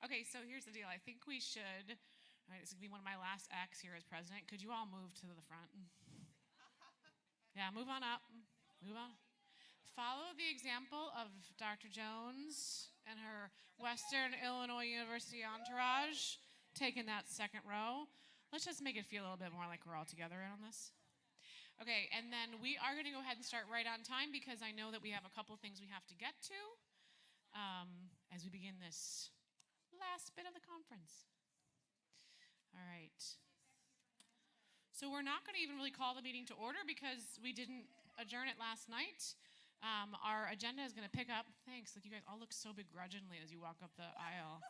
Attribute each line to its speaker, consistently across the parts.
Speaker 1: Okay, so here's the deal. I think we should, all right, this is going to be one of my last acts here as president. Could you all move to the front? Yeah, move on up. Move on. Follow the example of Dr. Jones and her Western Illinois University entourage, taking that second row. Let's just make it feel a little bit more like we're all together on this. Okay, and then we are going to go ahead and start right on time because I know that we have a couple things we have to get to as we begin this last bit of the conference. All right. So we're not going to even really call the meeting to order because we didn't adjourn it last night. Our agenda is going to pick up. Thanks. Look, you guys all look so begrudgingly as you walk up the aisle.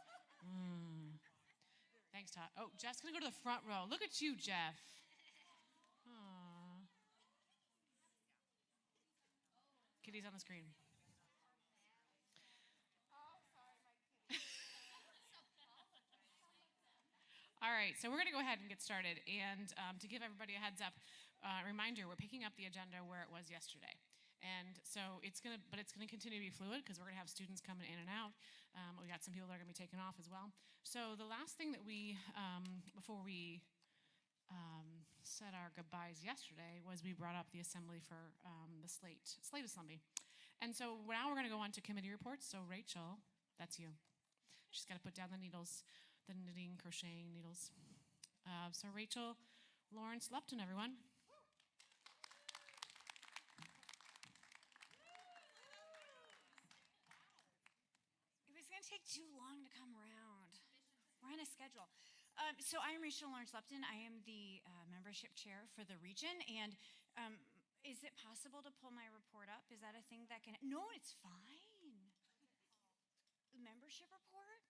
Speaker 1: Thanks, Todd. Oh, Jeff's going to go to the front row. Look at you, Jeff. Aww. Kitty's on the screen. All right, so we're going to go ahead and get started. And to give everybody a heads up, reminder, we're picking up the agenda where it was yesterday. And so it's going to continue to be fluid because we're going to have students coming in and out. We got some people that are going to be taken off as well. So the last thing that we, before we said our goodbyes yesterday, was we brought up the assembly for the slate assembly. And so now we're going to go on to committee reports. So Rachel, that's you. She's got to put down the needles. The knitting, crocheting needles. So Rachel Lawrence Lupton, everyone.
Speaker 2: It was going to take too long to come around. We're on a schedule. So I'm Rachel Lawrence Lupton. I am the membership chair for the region. And is it possible to pull my report up? Is that a thing that can? No, it's fine. The membership report?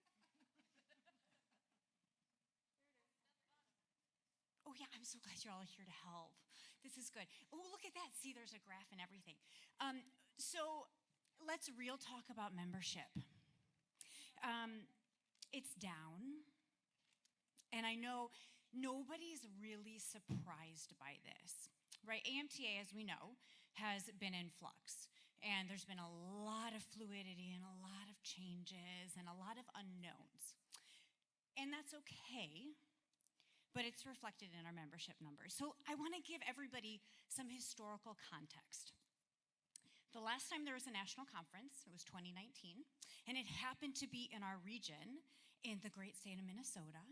Speaker 2: Oh, yeah, I'm so glad you're all here to help. This is good. Oh, look at that. See, there's a graph and everything. So let's real talk about membership. It's down. And I know nobody's really surprised by this, right? AMTA, as we know, has been in flux. And there's been a lot of fluidity and a lot of changes and a lot of unknowns. And that's okay. But it's reflected in our membership numbers. So I want to give everybody some historical context. The last time there was a national conference, it was 2019, and it happened to be in our region in the great state of Minnesota,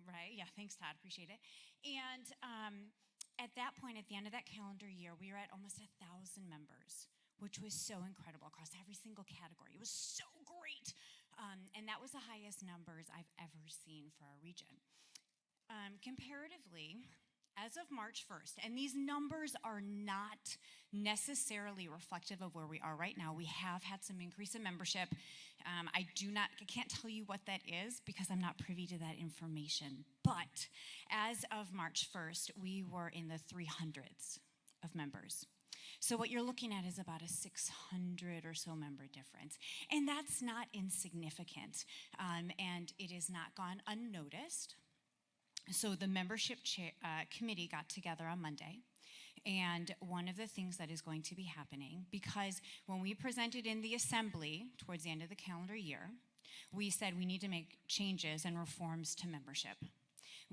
Speaker 2: right? Yeah, thanks, Todd, appreciate it. And at that point, at the end of that calendar year, we were at almost 1,000 members, which was so incredible across every single category. It was so great. And that was the highest numbers I've ever seen for our region. Comparatively, as of March 1st, and these numbers are not necessarily reflective of where we are right now. We have had some increase in membership. I can't tell you what that is because I'm not privy to that information. But as of March 1st, we were in the 300s of members. So what you're looking at is about a 600 or so member difference. And that's not insignificant. And it has not gone unnoticed. So the membership committee got together on Monday, and one of the things that is going to be happening, because when we presented in the assembly towards the end of the calendar year, we said we need to make changes and reforms to membership.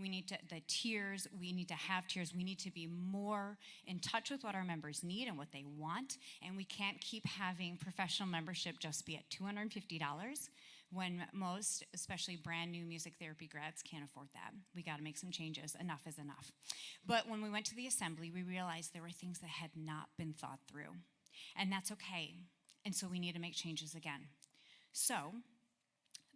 Speaker 2: We need to have tiers, we need to be more in touch with what our members need and what they want, and we can't keep having professional membership just be at $250 when most, especially brand new music therapy grads, can't afford that. We got to make some changes. Enough is enough. But when we went to the assembly, we realized there were things that had not been thought through, and that's okay. And so we need to make changes again. So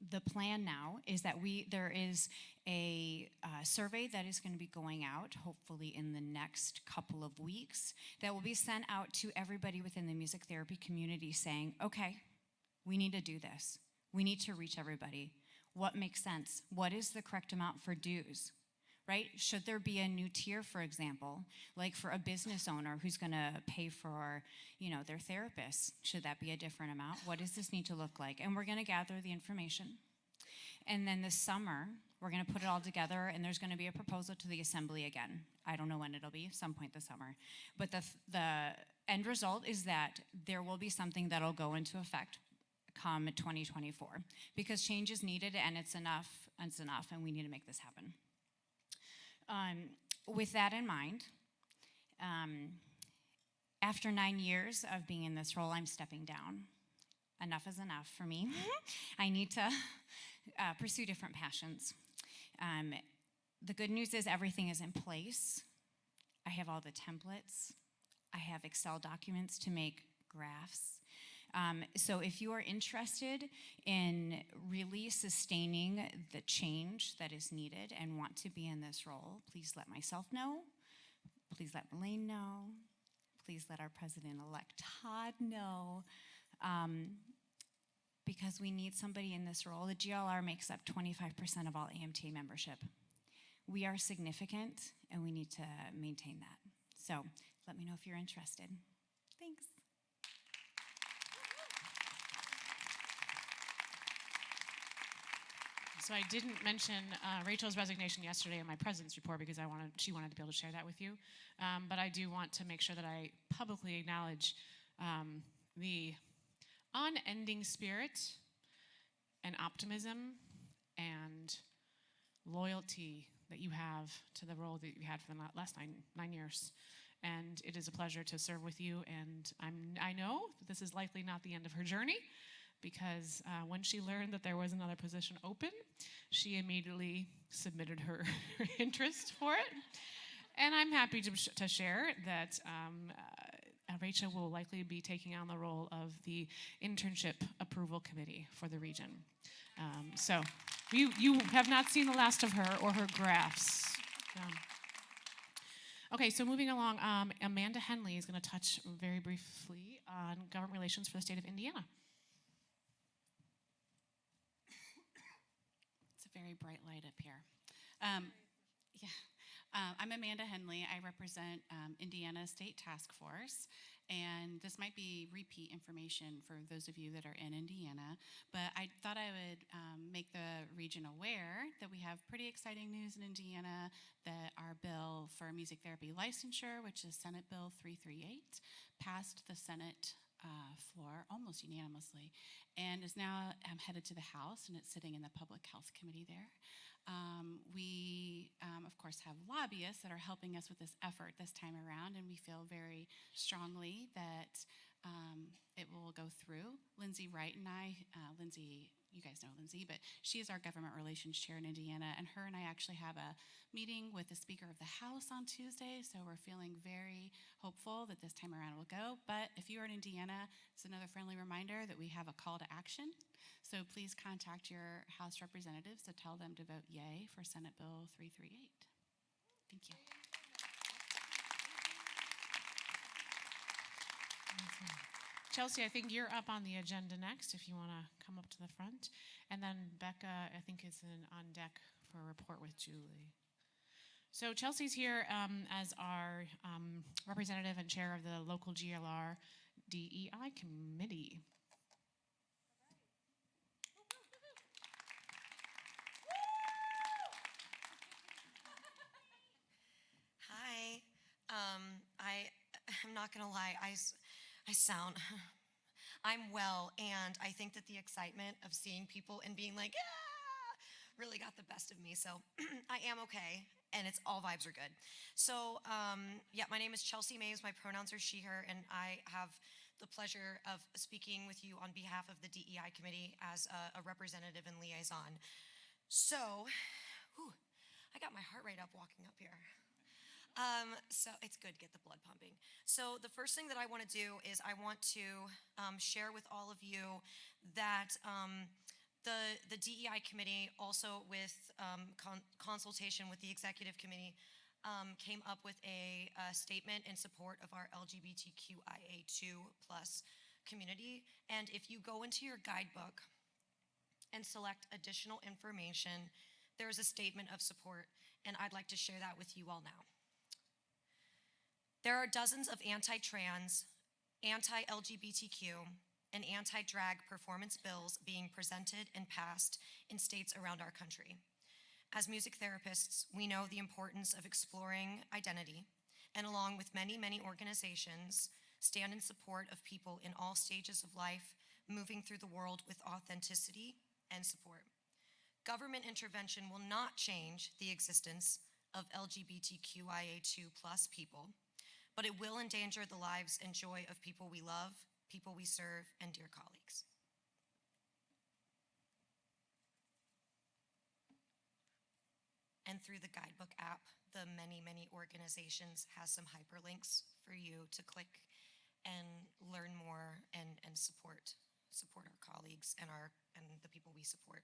Speaker 2: the plan now is that there is a survey that is going to be going out, hopefully in the next couple of weeks, that will be sent out to everybody within the music therapy community saying, okay, we need to do this. We need to reach everybody. What makes sense? What is the correct amount for dues? Right? Should there be a new tier, for example, like for a business owner who's going to pay for, their therapist? Should that be a different amount? What does this need to look like? And we're going to gather the information. And then this summer, we're going to put it all together, and there's going to be a proposal to the assembly again. I don't know when it'll be, some point this summer. But the end result is that there will be something that'll go into effect come 2024, because change is needed, and it's enough, and we need to make this happen. With that in mind, after 9 years of being in this role, I'm stepping down. Enough is enough for me. I need to pursue different passions. The good news is everything is in place. I have all the templates. I have Excel documents to make graphs. So if you are interested in really sustaining the change that is needed and want to be in this role, please let myself know. Please let Elaine know. Please let our president-elect Todd know. Because we need somebody in this role. The GLR makes up 25% of all AMTA membership. We are significant, and we need to maintain that. So let me know if you're interested. Thanks.
Speaker 1: So I didn't mention Rachel's resignation yesterday in my president's report because she wanted to be able to share that with you. But I do want to make sure that I publicly acknowledge the unending spirit and optimism and loyalty that you have to the role that you had for the last nine years. And it is a pleasure to serve with you. And I know that this is likely not the end of her journey, because when she learned that there was another position open, she immediately submitted her interest for it. And I'm happy to share that Rachel will likely be taking on the role of the internship approval committee for the region. So you have not seen the last of her or her graphs. Okay, so moving along, Amanda Henley is going to touch very briefly on government relations for the state of Indiana.
Speaker 3: It's a very bright light up here. I'm Amanda Henley. I represent Indiana State Task Force, and this might be repeat information for those of you that are in Indiana, but I thought I would make the region aware that we have pretty exciting news in Indiana, that our bill for music therapy licensure, which is Senate Bill 338, passed the Senate floor almost unanimously, and is now headed to the House, and it's sitting in the Public Health Committee there. We, of course, have lobbyists that are helping us with this effort this time around, and we feel very strongly that it will go through. Lindsay Wright and I, Lindsay, you guys know Lindsay, but she is our government relations chair in Indiana, and her and I actually have a meeting with the Speaker of the House on Tuesday, so we're feeling very hopeful that this time around it will go. But if you are in Indiana, it's another friendly reminder that we have a call to action. So please contact your House representatives to tell them to vote yay for Senate Bill 338. Thank you.
Speaker 1: Chelsea, I think you're up on the agenda next if you want to come up to the front. And then Becca, I think, is on deck for a report with Julie. So Chelsea's here as our representative and chair of the local GLR DEI committee.
Speaker 4: Hi. I'm not gonna lie, I sound, I'm well, and I think that the excitement of seeing people and being like, ah, really got the best of me, so I am okay, and it's all vibes are good. So, yeah, my name is Chelsea Mays, my pronouns are she, her, and I have the pleasure of speaking with you on behalf of the DEI committee as a representative and liaison. So, I got my heart rate up walking up here. So it's good to get the blood pumping. So the first thing that I want to do is I want to share with all of you that the DEI committee, also with consultation with the executive committee, came up with a statement in support of our LGBTQIA2+ community. And if you go into your guidebook and select additional information, there's a statement of support, and I'd like to share that with you all now. There are dozens of anti-trans, anti-LGBTQ, and anti-drag performance bills being presented and passed in states around our country. As music therapists, we know the importance of exploring identity, and along with many, many organizations, stand in support of people in all stages of life, moving through the world with authenticity and support. Government intervention will not change the existence of LGBTQIA2+ people, but it will endanger the lives and joy of people we love, people we serve, and dear colleagues. And through the guidebook app, the many organizations has some hyperlinks for you to click and learn more and support our colleagues and the people we support.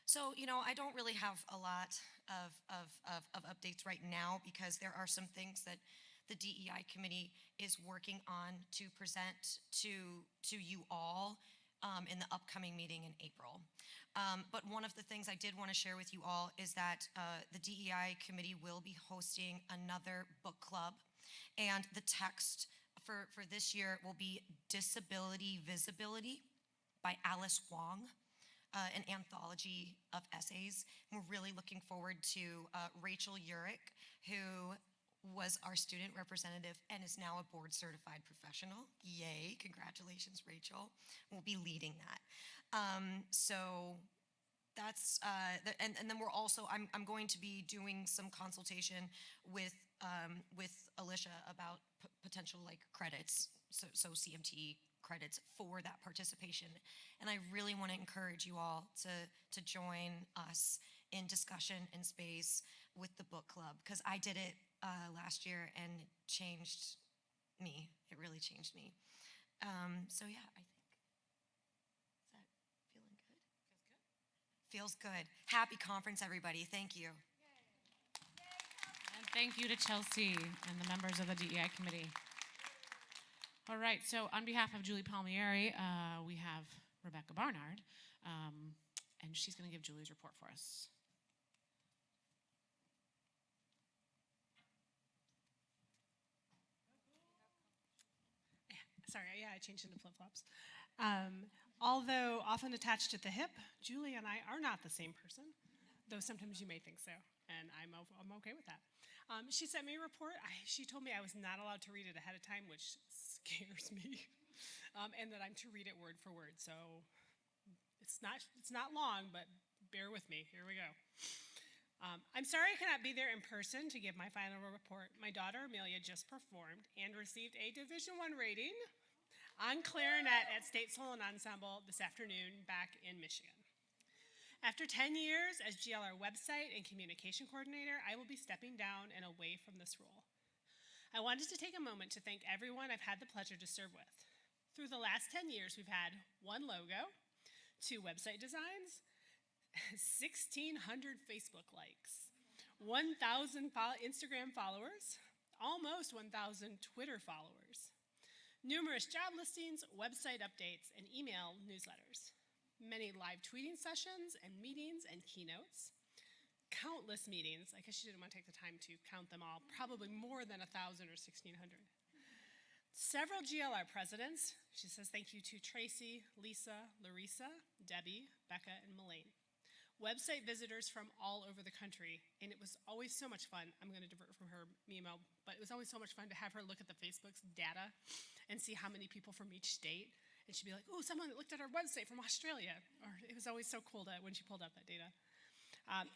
Speaker 4: So, I don't really have a lot of updates right now because there are some things that the DEI committee is working on to present to you all in the upcoming meeting in April. But one of the things I did want to share with you all is that the DEI committee will be hosting another book club, and the text for this year will be Disability Visibility by Alice Wong, an anthology of essays. We're really looking forward to Rachel Urich, who was our student representative and is now a board certified professional. Yay, congratulations, Rachel. We'll be leading that. So that's, and then we're also, I'm going to be doing some consultation with Alicia about potential credits, so CMT credits for that participation. And I really want to encourage you all to join us in discussion and space with the book club, because I did it last year and it changed me. It really changed me. So yeah, I think, is that feeling good? Feels good. Happy conference, everybody. Thank you.
Speaker 1: And thank you to Chelsea and the members of the DEI committee. All right, so on behalf of Julie Palmieri, we have Rebecca Barnard, and she's going to give Julie's report for us.
Speaker 5: Sorry, yeah, I changed into flip-flops. Although often attached at the hip, Julie and I are not the same person, though sometimes you may think so, and I'm okay with that. She sent me a report. She told me I was not allowed to read it ahead of time, which scares me, and that I'm to read it word for word. So it's not long, but bear with me. Here we go. I'm sorry I cannot be there in person to give my final report. My daughter Amelia just performed and received a Division I rating on clarinet at State Solo Ensemble this afternoon back in Michigan. After 10 years as GLR website and communication coordinator, I will be stepping down and away from this role. I wanted to take a moment to thank everyone I've had the pleasure to serve with. Through the last 10 years, we've had 1 logo, 2 website designs, 1,600 Facebook likes, 1,000 Instagram followers, almost 1,000 Twitter followers, numerous job listings, website updates, and email newsletters, many live tweeting sessions and meetings and keynotes, countless meetings. I guess she didn't want to take the time to count them all, probably more than 1,000 or 1,600. Several GLR presidents. She says thank you to Tracy, Lisa, Larissa, Debbie, Becca, and Melaine. Website visitors from all over the country, and it was always so much fun. I'm going to divert from her email, but it was always so much fun to have her look at the Facebook's data and see how many people from each state. And she'd be like, oh, someone looked at our website from Australia. Or it was always so cool when she pulled out that data.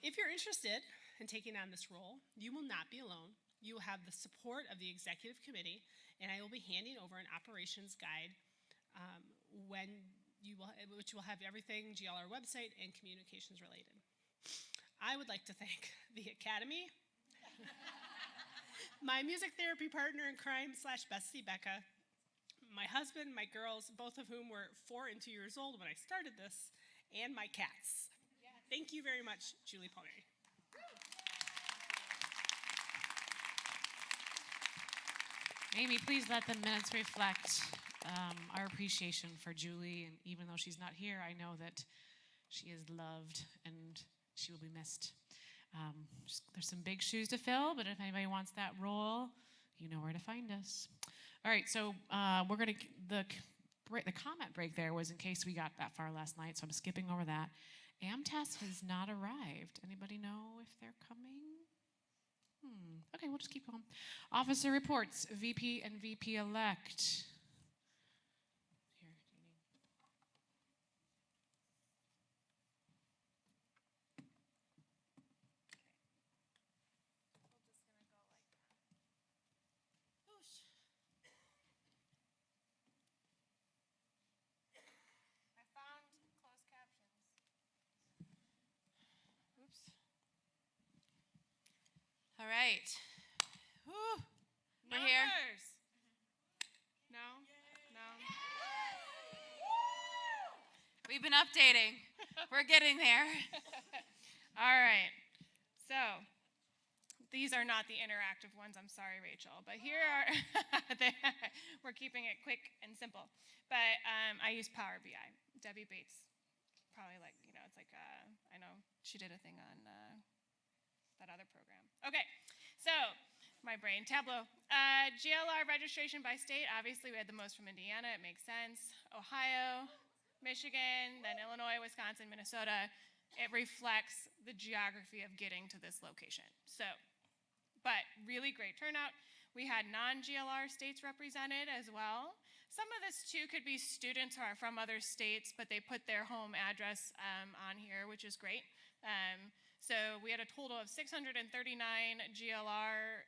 Speaker 5: If you're interested in taking on this role, you will not be alone. You will have the support of the executive committee, and I will be handing over an operations guide which will have everything GLR website and communications related. I would like to thank the Academy, my music therapy partner in crime / bestie, Becca, my husband, my girls, both of whom were 4 and 2 years old when I started this, and my cats. Yes. Thank you very much, Julie Palmieri.
Speaker 1: Amy, please let the minutes reflect our appreciation for Julie. And even though she's not here, I know that she is loved and she will be missed. There's some big shoes to fill, but if anybody wants that role, you know where to find us. All right, so we're going to, the comment break there was in case we got that far last night, so I'm skipping over that. AMTAS has not arrived. Anybody know if they're coming? Okay, we'll just keep going. Officer reports, VP and VP-elect. Here, do you need? right. Whew. We're here. No? No? We've been updating. We're getting there.
Speaker 5: All right. So these are not the interactive ones. I'm sorry, Rachel. But here are, we're keeping it quick and simple. But I use Power BI. Debbie Bates, probably it's like, I know she did a thing on that other program. Okay, so my brain, Tableau. GLR registration by state, obviously we had the most from Indiana, it makes sense. Ohio, Michigan, then Illinois, Wisconsin, Minnesota. It reflects the geography of getting to this location. So, but really great turnout. We had non-GLR states represented as well. Some of this too could be students who are from other states, but they put their home address on here, which is great. So we had a total of 639 GLR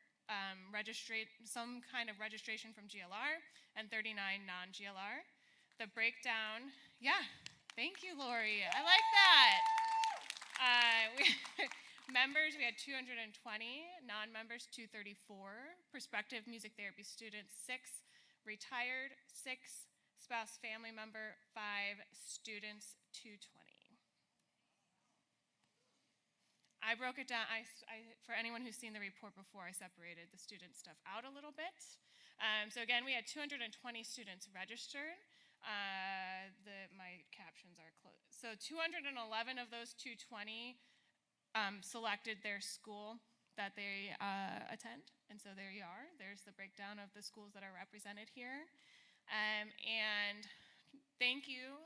Speaker 5: some kind of registration from GLR, and 39 non-GLR. The breakdown, yeah, thank you, Lori. I like that. Members, we had 220. Non-members, 234. Prospective music therapy students, 6. Retired, 6. Spouse family member, 5. Students, 220. I broke it down. For anyone who's seen the report before, I separated the student stuff out a little bit. So again, we had 220 students registered. My captions are closed. So 211 of those 220 selected their school that they attend. And so there you are. There's the breakdown of the schools that are represented here. And thank you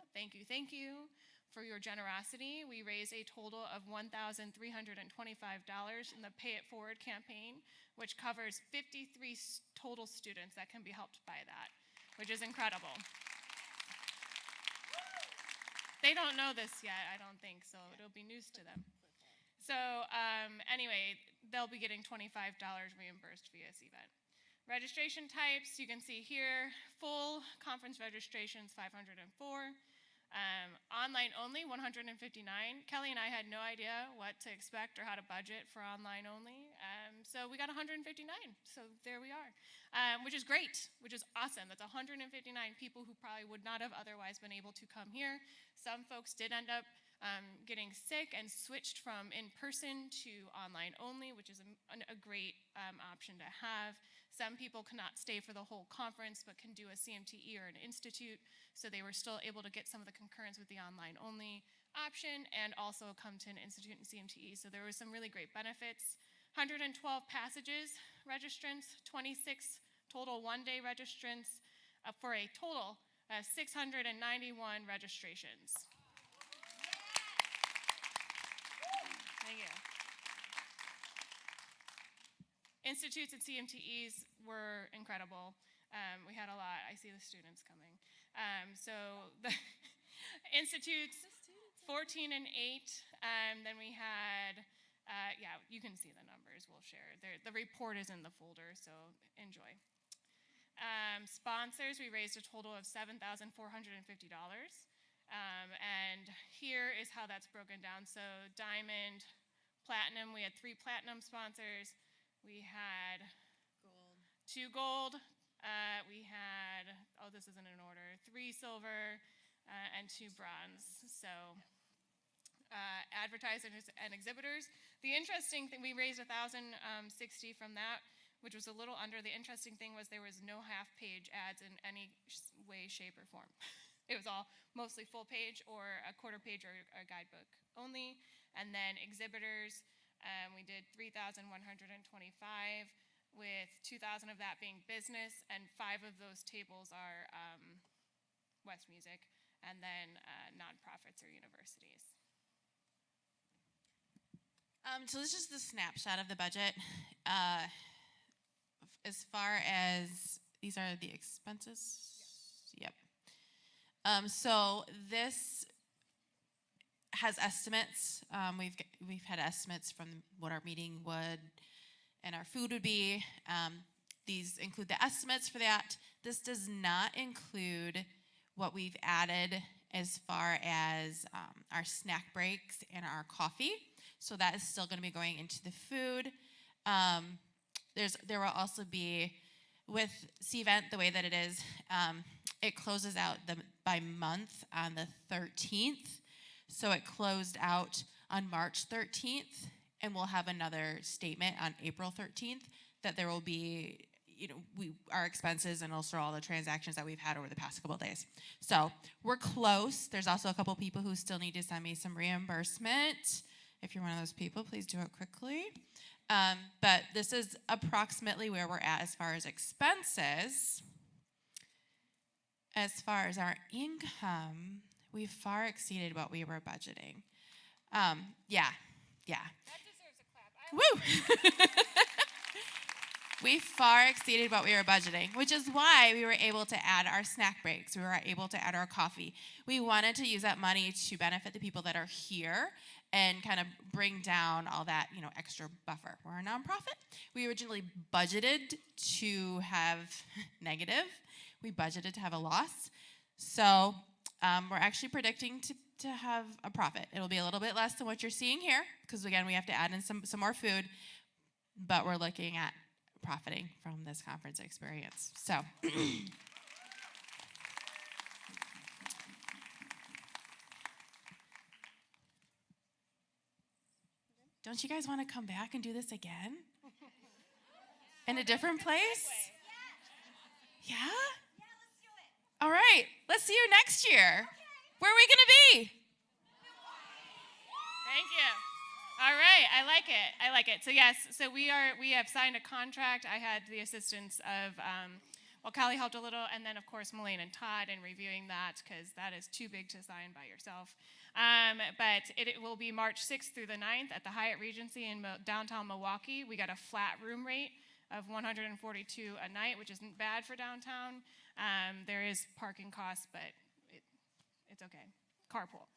Speaker 5: for your generosity. We raised a total of $1,325 in the Pay It Forward campaign, which covers 53 total students that can be helped by that, which is incredible. They don't know this yet, I don't think, so it'll be news to them. So anyway, they'll be getting $25 reimbursed via this event. Registration types, you can see here, full conference registrations, 504. Online only, 159. Kelly and I had no idea what to expect or how to budget for online only. So we got 159. So there we are, which is great, which is awesome. That's 159 people who probably would not have otherwise been able to come here. Some folks did end up getting sick and switched from in-person to online only, which is a great option to have. Some people cannot stay for the whole conference, but can do a CMTE or an institute, so they were still able to get some of the concurrence with the online only option and also come to an institute and CMTE. So there were some really great benefits. 112 passages registrants, 26 total one-day registrants, for a total of 691 registrations. Thank you. Institutes and CMTEs were incredible. We had a lot. I see the students coming. So the institutes, 14 and 8. Then we had, you can see the numbers. We'll share. The report is in the folder, so enjoy. Sponsors, we raised a total of $7,450. And here is how that's broken down. So diamond, platinum, we had 3 platinum sponsors. We had
Speaker 1: Gold.
Speaker 5: 2 gold. We had, this isn't in order, 3 silver and 2 bronze. So advertisers and exhibitors. The interesting thing, we raised $1,060 from that, which was a little under. The interesting thing was there was no half-page ads in any way, shape, or form. It was all mostly full page or a quarter page or a guidebook only. And then exhibitors, we did 3,125, with 2,000 of that being business, and 5 of those tables are West Music, and then nonprofits or universities.
Speaker 6: So this is the snapshot of the budget. As far as, these are the expenses? Yep. So this has estimates. We've had estimates from what our meeting would and our food would be. These include the estimates for that. This does not include what we've added as far as our snack breaks and our coffee. So that is still going to be going into the food. There will also be, with C-Event the way that it is, it closes out by month on the 13th. So it closed out on March 13th, and we'll have another statement on April 13th that there will be, our expenses and also all the transactions that we've had over the past couple of days. So we're close. There's also a couple people who still need to send me some reimbursement. If you're one of those people, please do it quickly. But this is approximately where we're at as far as expenses. As far as our income, we far exceeded what we were budgeting. Yeah. That deserves a clap. Woo! We far exceeded what we were budgeting, which is why we were able to add our snack breaks. We were able to add our coffee. We wanted to use that money to benefit the people that are here and kind of bring down all that, extra buffer. We're a nonprofit. We originally budgeted to have negative. We budgeted to have a loss. So we're actually predicting to have a profit. It'll be a little bit less than what you're seeing here because, again, we have to add in some more food, but we're looking at profiting from this conference experience. So don't you guys want to come back and do this again? In a different place? Yeah? Yeah, let's do it. All right, let's see you next year. Where are we going to be?
Speaker 1: Thank you. All right, I like it. So yes, we have signed a contract. I had the assistance of, Callie helped a little, and then of course Melaine and Todd in reviewing that because that is too big to sign by yourself. But it will be March 6th through the 9th at the Hyatt Regency in downtown Milwaukee. We got a flat room rate of $142 a night, which isn't bad for downtown. There is parking costs, but it's okay. Carpool.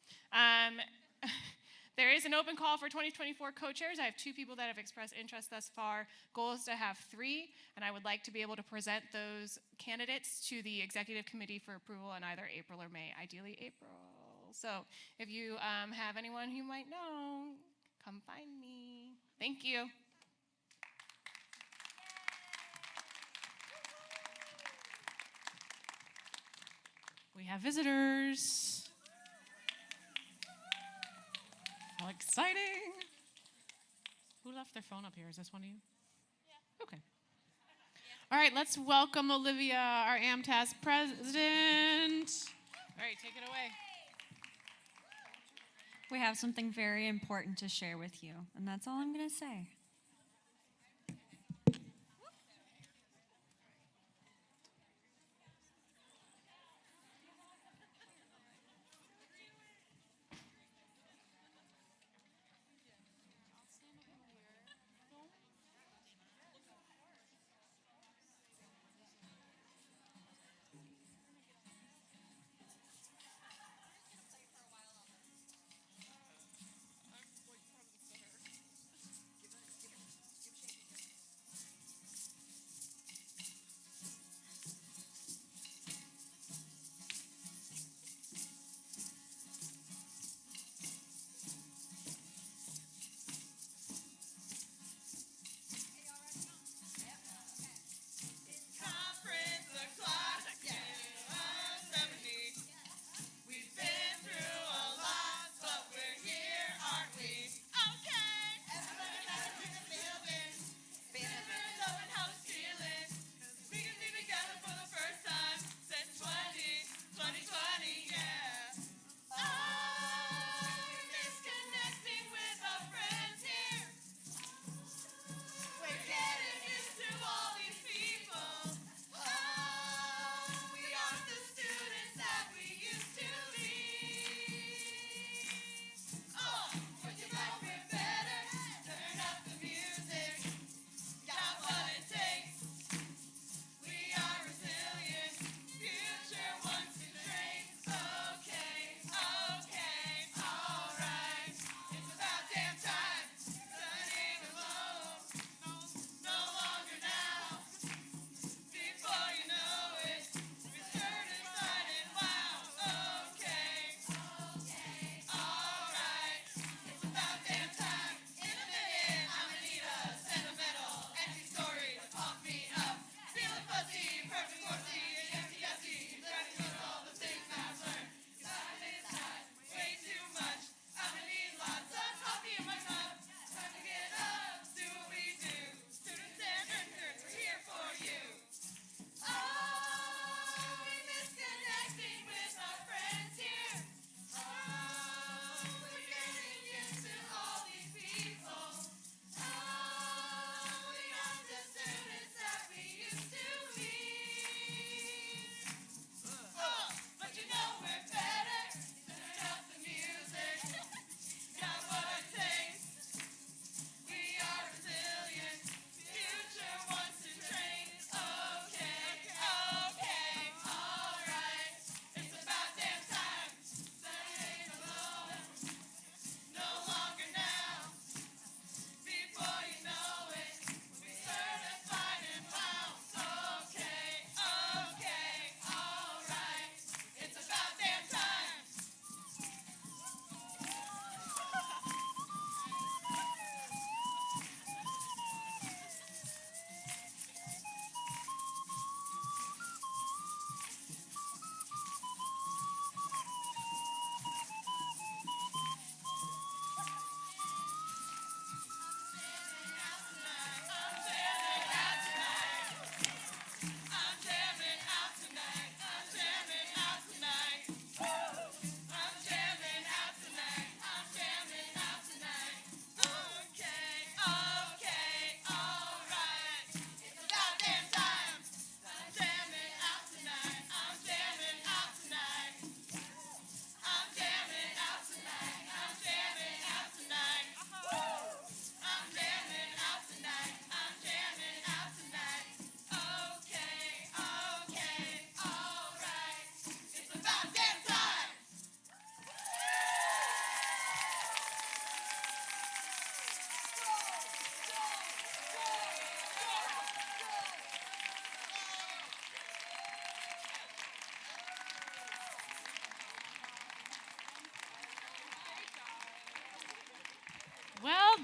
Speaker 1: There is an open call for 2024 co-chairs. I have 2 people that have expressed interest thus far. Goal is to have 3, and I would like to be able to present those candidates to the executive committee for approval in either April or May, ideally April. So if you have anyone who might know, come find me. Thank you. We have visitors. How exciting. Who left their phone up here? Is this one of you? Yeah. Okay. Yeah. All right, let's welcome Olivia, our AMTAS president. All right, take it away.
Speaker 7: We have something very important to share with you, and that's all I'm going to say.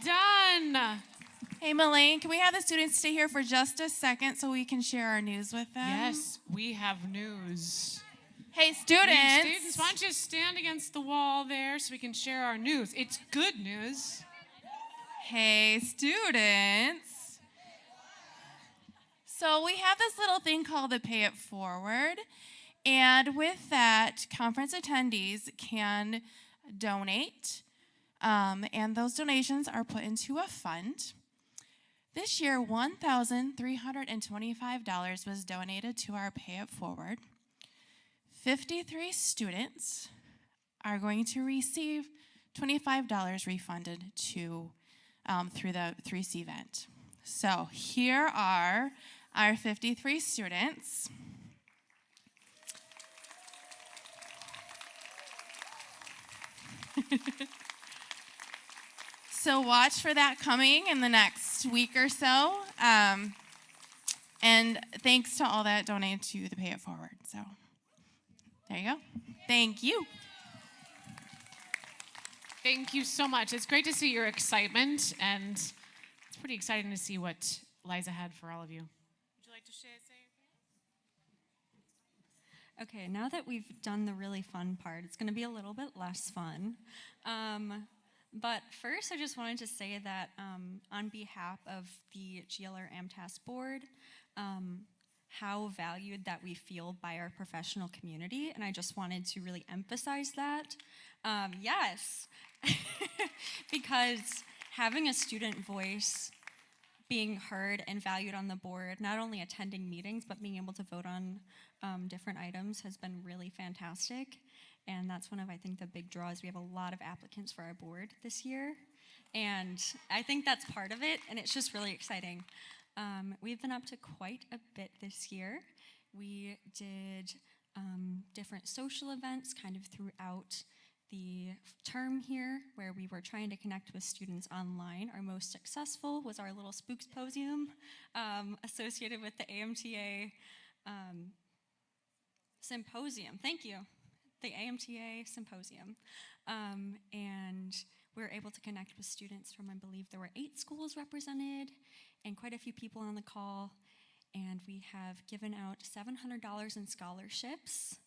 Speaker 1: done.
Speaker 6: Hey, Melaine, can we have the students stay here for just a second so we can share our news with them?
Speaker 1: Yes, we have news.
Speaker 6: Hey, students.
Speaker 1: Students, why don't you stand against the wall there so we can share our news? It's good news.
Speaker 6: Hey, students. So we have this little thing called the Pay It Forward. And with that, conference attendees can donate. And those donations are put into a fund. This year, $1,325 was donated to our Pay It Forward. 53 students are going to receive $25 refunded to through the 3C event. So here are our 53 students. So watch for that coming in the next week or so. And thanks to all that donated to the Pay It Forward. So there you go. Thank you.
Speaker 1: Thank you so much. It's great to see your excitement, and it's pretty exciting to see what lies ahead for all of you. Would you like to say
Speaker 7: Okay, now that we've done the really fun part, it's going to be a little bit less fun. But first, I just wanted to say that on behalf of the GLR AMTAS board, how valued that we feel by our professional community, and I just wanted to really emphasize that. Yes, because having a student voice, being heard and valued on the board, not only attending meetings, but being able to vote on different items has been really fantastic. And that's one of, I think, the big draws. We have a lot of applicants for our board this year. And I think that's part of it, and it's just really exciting. We've been up to quite a bit this year. We did different social events kind of throughout the term here, where we were trying to connect with students online. Our most successful was our little Spooksposium associated with the AMTA symposium. Thank you. The AMTA symposium. And we were able to connect with students from, I believe there were 8 schools represented and quite a few people on the call. And we have given out $700 in scholarships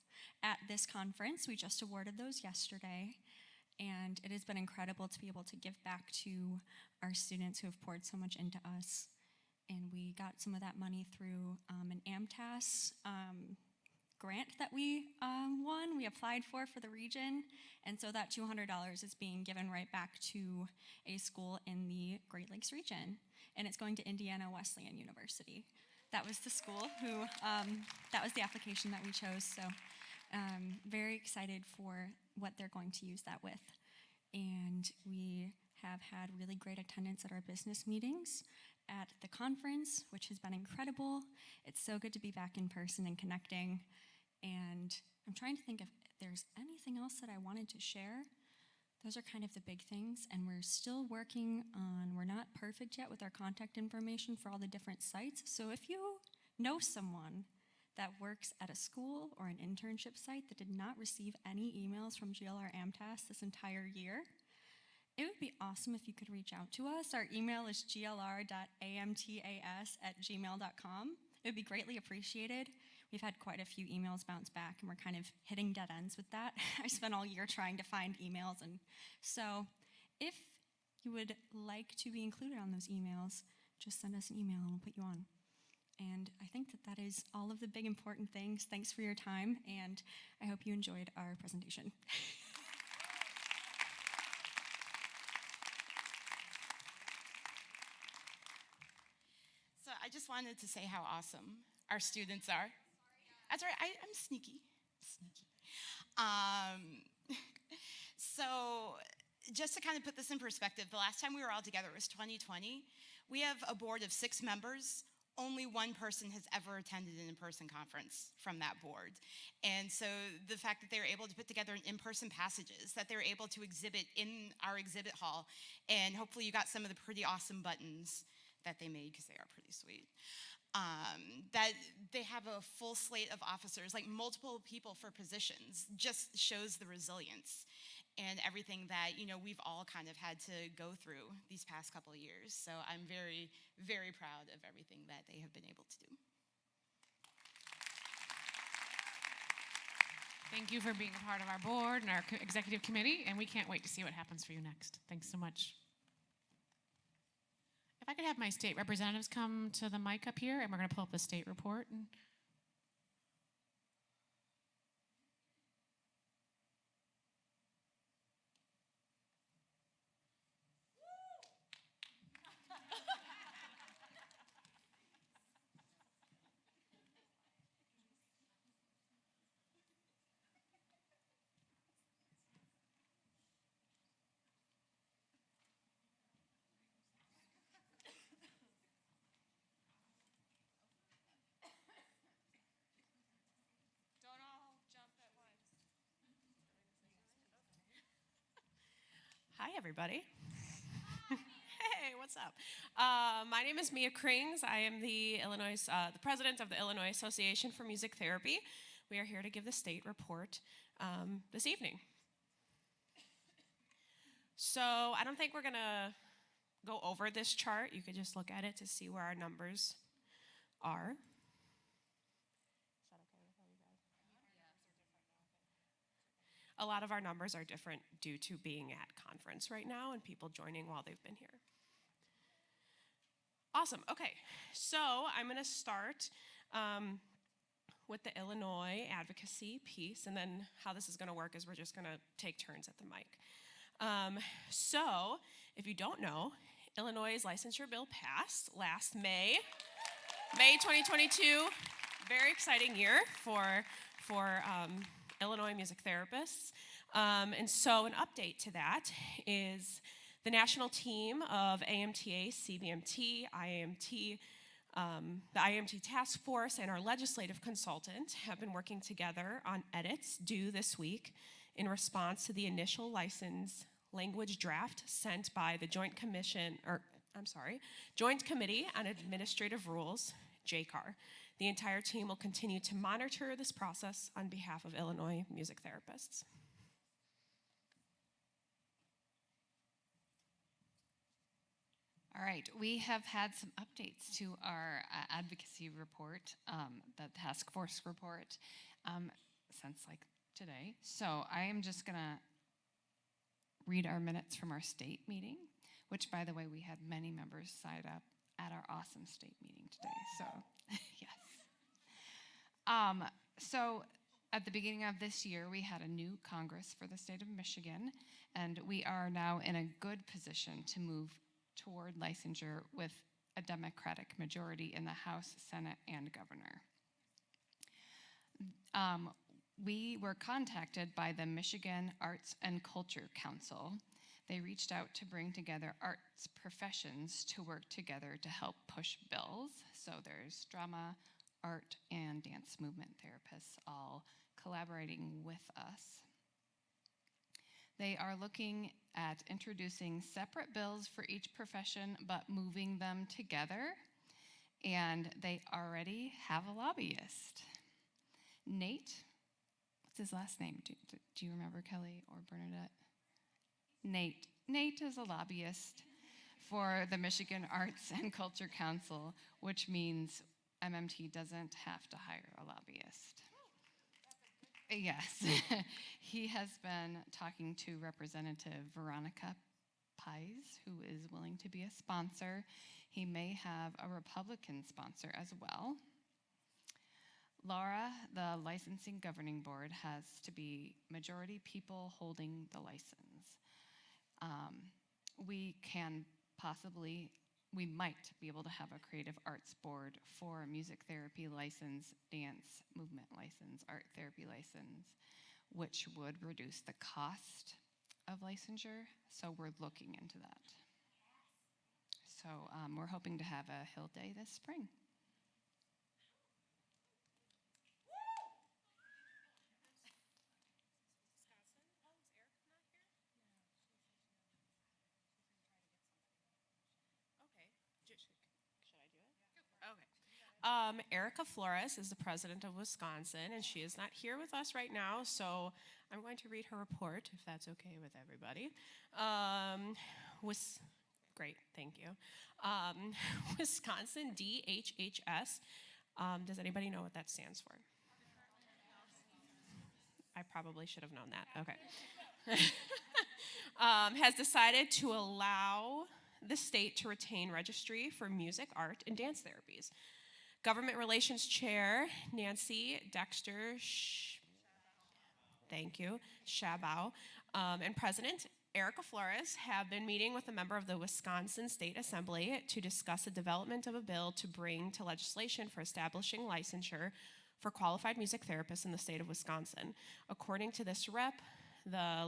Speaker 7: at this conference. We just awarded those yesterday. And it has been incredible to be able to give back to our students who have poured so much into us. And we got some of that money through an AMTAS grant that we won, we applied for the region, and so that $200 is being given right back to a school in the Great Lakes region, and it's going to Indiana Wesleyan University. That was the school who, that was the application that we chose, so very excited for what they're going to use that with. And we have had really great attendance at our business meetings at the conference, which has been incredible. It's so good to be back in person and connecting. And I'm trying to think if there's anything else that I wanted to share. Those are kind of the big things, and we're still working on, we're not perfect yet with our contact information for all the different sites. So if you know someone that works at a school or an internship site that did not receive any emails from GLR AMTAS this entire year, it would be awesome if you could reach out to us. Our email is glr.amtas@gmail.com. It would be greatly appreciated. We've had quite a few emails bounce back, and we're kind of hitting dead ends with that. I spent all year trying to find emails, and so if you would like to be included on those emails, just send us an email and we'll put you on. And I think that that is all of the big important things. Thanks for your time, and I hope you enjoyed our presentation.
Speaker 8: So I just wanted to say how awesome our students are. That's right, I'm sneaky. So just to kind of put this in perspective, the last time we were all together was 2020. We have a board of 6 members. Only one person has ever attended an in-person conference from that board. And so the fact that they were able to put together an in-person passages, that they were able to exhibit in our exhibit hall, and hopefully you got some of the pretty awesome buttons that they made, because they are pretty sweet. That they have a full slate of officers, like multiple people for positions, just shows the resilience. and everything that, we've all kind of had to go through these past couple of years. So I'm very, very proud of everything that they have been able to do.
Speaker 1: Thank you for being a part of our board and our executive committee, and we can't wait to see what happens for you next. Thanks so much. If I could have my state representatives come to the mic up here, and we're going to pull up the state report.
Speaker 9: Hi, everybody. Hey, what's up? My name is Mia Krings. I am the president of the Illinois Association for Music Therapy. We are here to give the state report this evening. So I don't think we're gonna go over this chart. You could just look at it to see where our numbers are. A lot of our numbers are different due to being at conference right now and people joining while they've been here. Awesome, okay. So I'm gonna start with the Illinois advocacy piece, and then how this is gonna work is we're just gonna take turns at the mic. So if you don't know, Illinois' licensure bill passed last May 2022. Very exciting year for Illinois music therapists. And so an update to that is the national team of AMTA, CBMT, IAMT, the IAMT task force, and our legislative consultant have been working together on edits due this week in response to the initial license language draft sent by the Joint Committee on Administrative Rules, JCAR. The entire team will continue to monitor this process on behalf of Illinois music therapists.
Speaker 10: All right, we have had some updates to our advocacy report, the task force report, since like today. So I am just gonna read our minutes from our state meeting, which, by the way, we had many members sign up at our awesome state meeting today, so yes. So at the beginning of this year, we had a new Congress for the state of Michigan, and we are now in a good position to move toward licensure with a Democratic majority in the House, Senate, and governor. We were contacted by the Michigan Arts and Culture Council. They reached out to bring together arts professions to work together to help push bills. So there's drama, art, and dance movement therapists all collaborating with us. They are looking at introducing separate bills for each profession, but moving them together. And they already have a lobbyist. Nate, what's his last name? Do you remember, Kelly or Bernadette? Nate. Nate is a lobbyist for the Michigan Arts and Culture Council, which means MMT doesn't have to hire a lobbyist. Yes. He has been talking to Representative Veronica Pies, who is willing to be a sponsor. He may have a Republican sponsor as well. Laura, the licensing governing board, has to be majority people holding the license. We might be able to have a creative arts board for music therapy license, dance movement license, art therapy license, which would reduce the cost of licensure. So we're looking into that. So we're hoping to have a Hill Day this spring.
Speaker 9: Erica Flores is the president of Wisconsin, and she is not here with us right now, so I'm going to read her report, if that's okay with everybody. Great, thank you. Wisconsin DHHS. Does anybody know what that stands for? I probably should have known that. Okay. Has decided to allow the state to retain registry for music, art, and dance therapies. Government Relations Chair Nancy Dexter, thank you, Shabao, and President Erica Flores have been meeting with a member of the Wisconsin State Assembly to discuss the development of a bill to bring to legislation for establishing licensure for qualified music therapists in the state of Wisconsin. According to this rep, the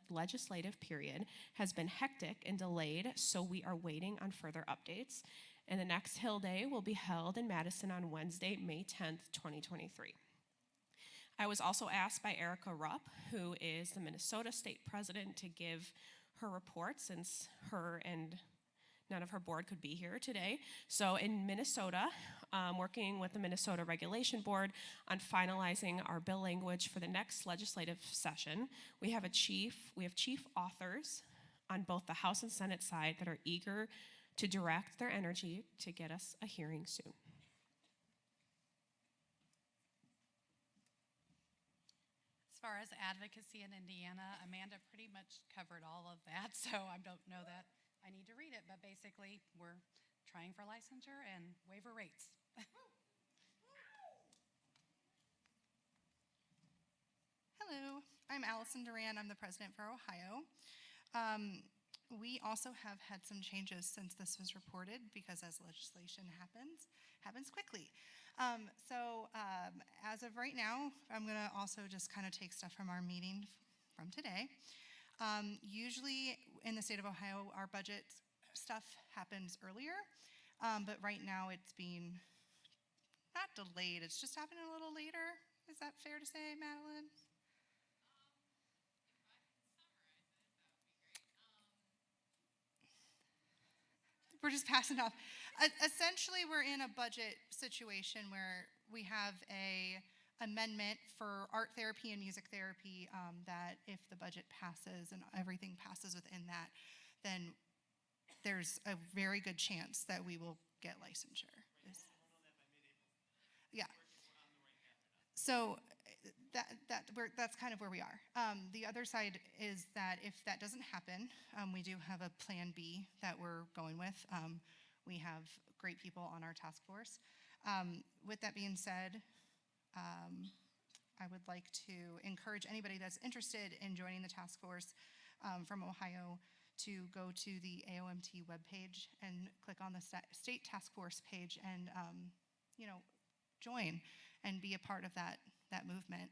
Speaker 9: legislative period has been hectic and delayed, so we are waiting on further updates. And the next Hill Day will be held in Madison on Wednesday, May 10th, 2023. I was also asked by Erica Rupp, who is the Minnesota State President, to give her report since her and none of her board could be here today. So in Minnesota, working with the Minnesota Regulation Board on finalizing our bill language for the next legislative session, we have chief authors on both the House and Senate side that are eager to direct their energy to get us a hearing soon.
Speaker 11: As far as advocacy in Indiana, Amanda pretty much covered all of that, so I don't know that I need to read it, but basically we're trying for licensure and waiver rates.
Speaker 12: Hello, I'm Allison Duran. I'm the president for Ohio. We also have had some changes since this was reported because as legislation happens quickly. As of right now, I'm going to also just kind of take stuff from our meeting from today. Usually in the state of Ohio, our budget stuff happens earlier, but right now it's being not delayed, it's just happening a little later. Is that fair to say, Madeline? We're just passing off. Essentially, we're in a budget situation where we have a amendment for art therapy and music therapy that if the budget passes and everything passes within that, then there's a very good chance that we will get licensure. Yeah. So that's kind of where we are. The other side is that if that doesn't happen, we do have a plan B that we're going with. We have great people on our task force. With that being said, I would like to encourage anybody that's interested in joining the task force from Ohio to go to the AOMT webpage and click on the state task force page and join and be a part of that movement.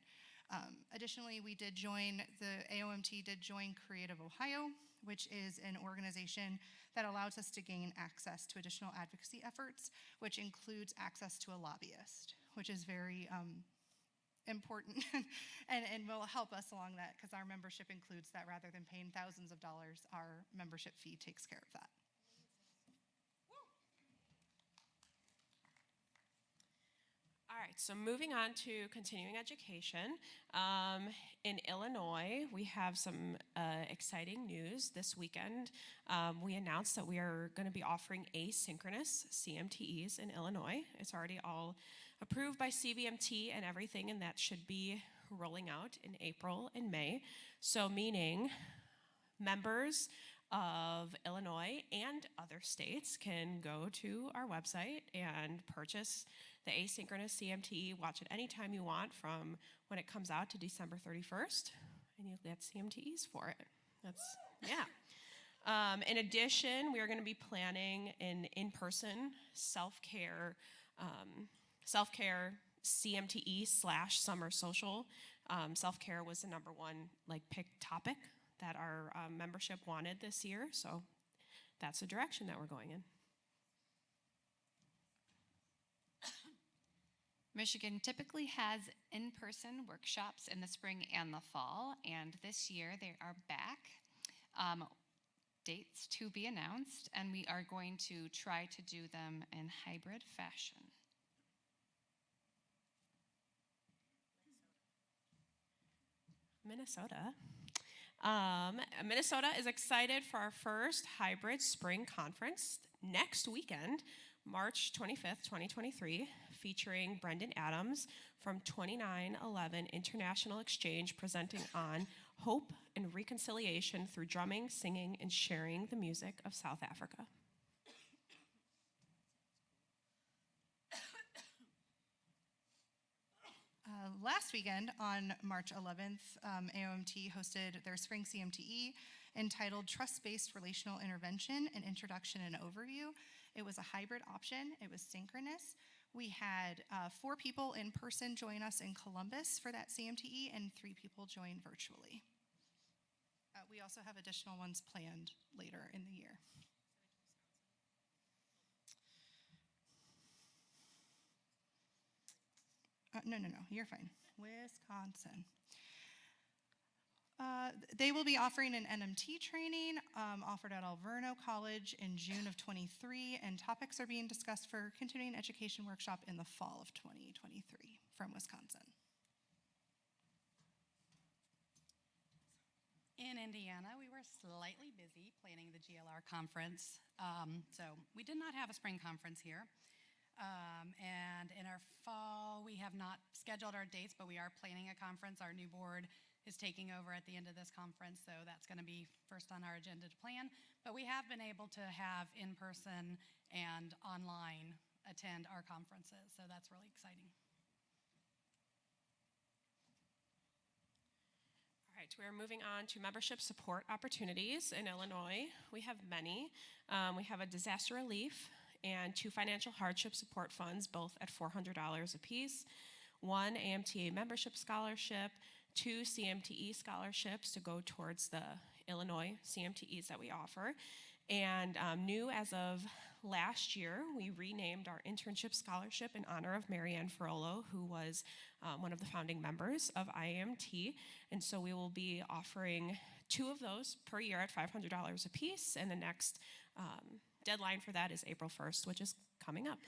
Speaker 12: Additionally, the AOMT did join Creative Ohio, which is an organization that allows us to gain access to additional advocacy efforts, which includes access to a lobbyist, which is very important and will help us along that because our membership includes that. Rather than paying thousands of dollars, our membership fee takes care of that.
Speaker 9: All right, so moving on to continuing education. In Illinois, we have some exciting news this weekend. We announced that we are going to be offering asynchronous CMTEs in Illinois. It's already all approved by CVMT and everything, and that should be rolling out in April and May. So meaning members of Illinois and other states can go to our website and purchase the asynchronous CMTE, watch it anytime you want from when it comes out to December 31st, and you'll get CMTEs for it. In addition, we are going to be planning an in-person self-care CMTE/summer social. Self-care was the number one picked topic that our membership wanted this year, so that's the direction that we're going in.
Speaker 10: Michigan typically has in-person workshops in the spring and the fall, and this year they are back. Dates to be announced, and we are going to try to do them in hybrid fashion.
Speaker 9: Minnesota. Minnesota is excited for our first hybrid spring conference next weekend, March 25th, 2023, featuring Brendan Adams from 2911 International Exchange presenting on hope and reconciliation through drumming, singing, and sharing the music of South Africa.
Speaker 12: Last weekend on March 11th, AOMT hosted their spring CMTE entitled Trust-Based Relational Intervention, an Introduction and Overview. It was a hybrid option. It was synchronous. We had 4 people in person join us in Columbus for that CMTE and 3 people join virtually. We also have additional ones planned later in the year. No, you're fine. Wisconsin. They will be offering an NMT training offered at Alverno College in June of 23, and topics are being discussed for continuing education workshop in the fall of 2023 from Wisconsin.
Speaker 11: In Indiana, we were slightly busy planning the GLR conference, so we did not have a spring conference here. And in our fall, we have not scheduled our dates, but we are planning a conference. Our new board is taking over at the end of this conference, so that's going to be first on our agenda to plan. But we have been able to have in-person and online attend our conferences, so that's really exciting.
Speaker 9: All right, we are moving on to membership support opportunities in Illinois. We have many. We have a disaster relief and 2 financial hardship support funds, both at $400 apiece, 1 AMTA membership scholarship, 2 CMTE scholarships to go towards the Illinois CMTEs that we offer. And new as of last year, we renamed our internship scholarship in honor of Marianne Ferrolo, who was one of the founding members of IAMT. And so we will be offering 2 of those per year at $500 apiece, and the next deadline for that is April 1st, which is coming up.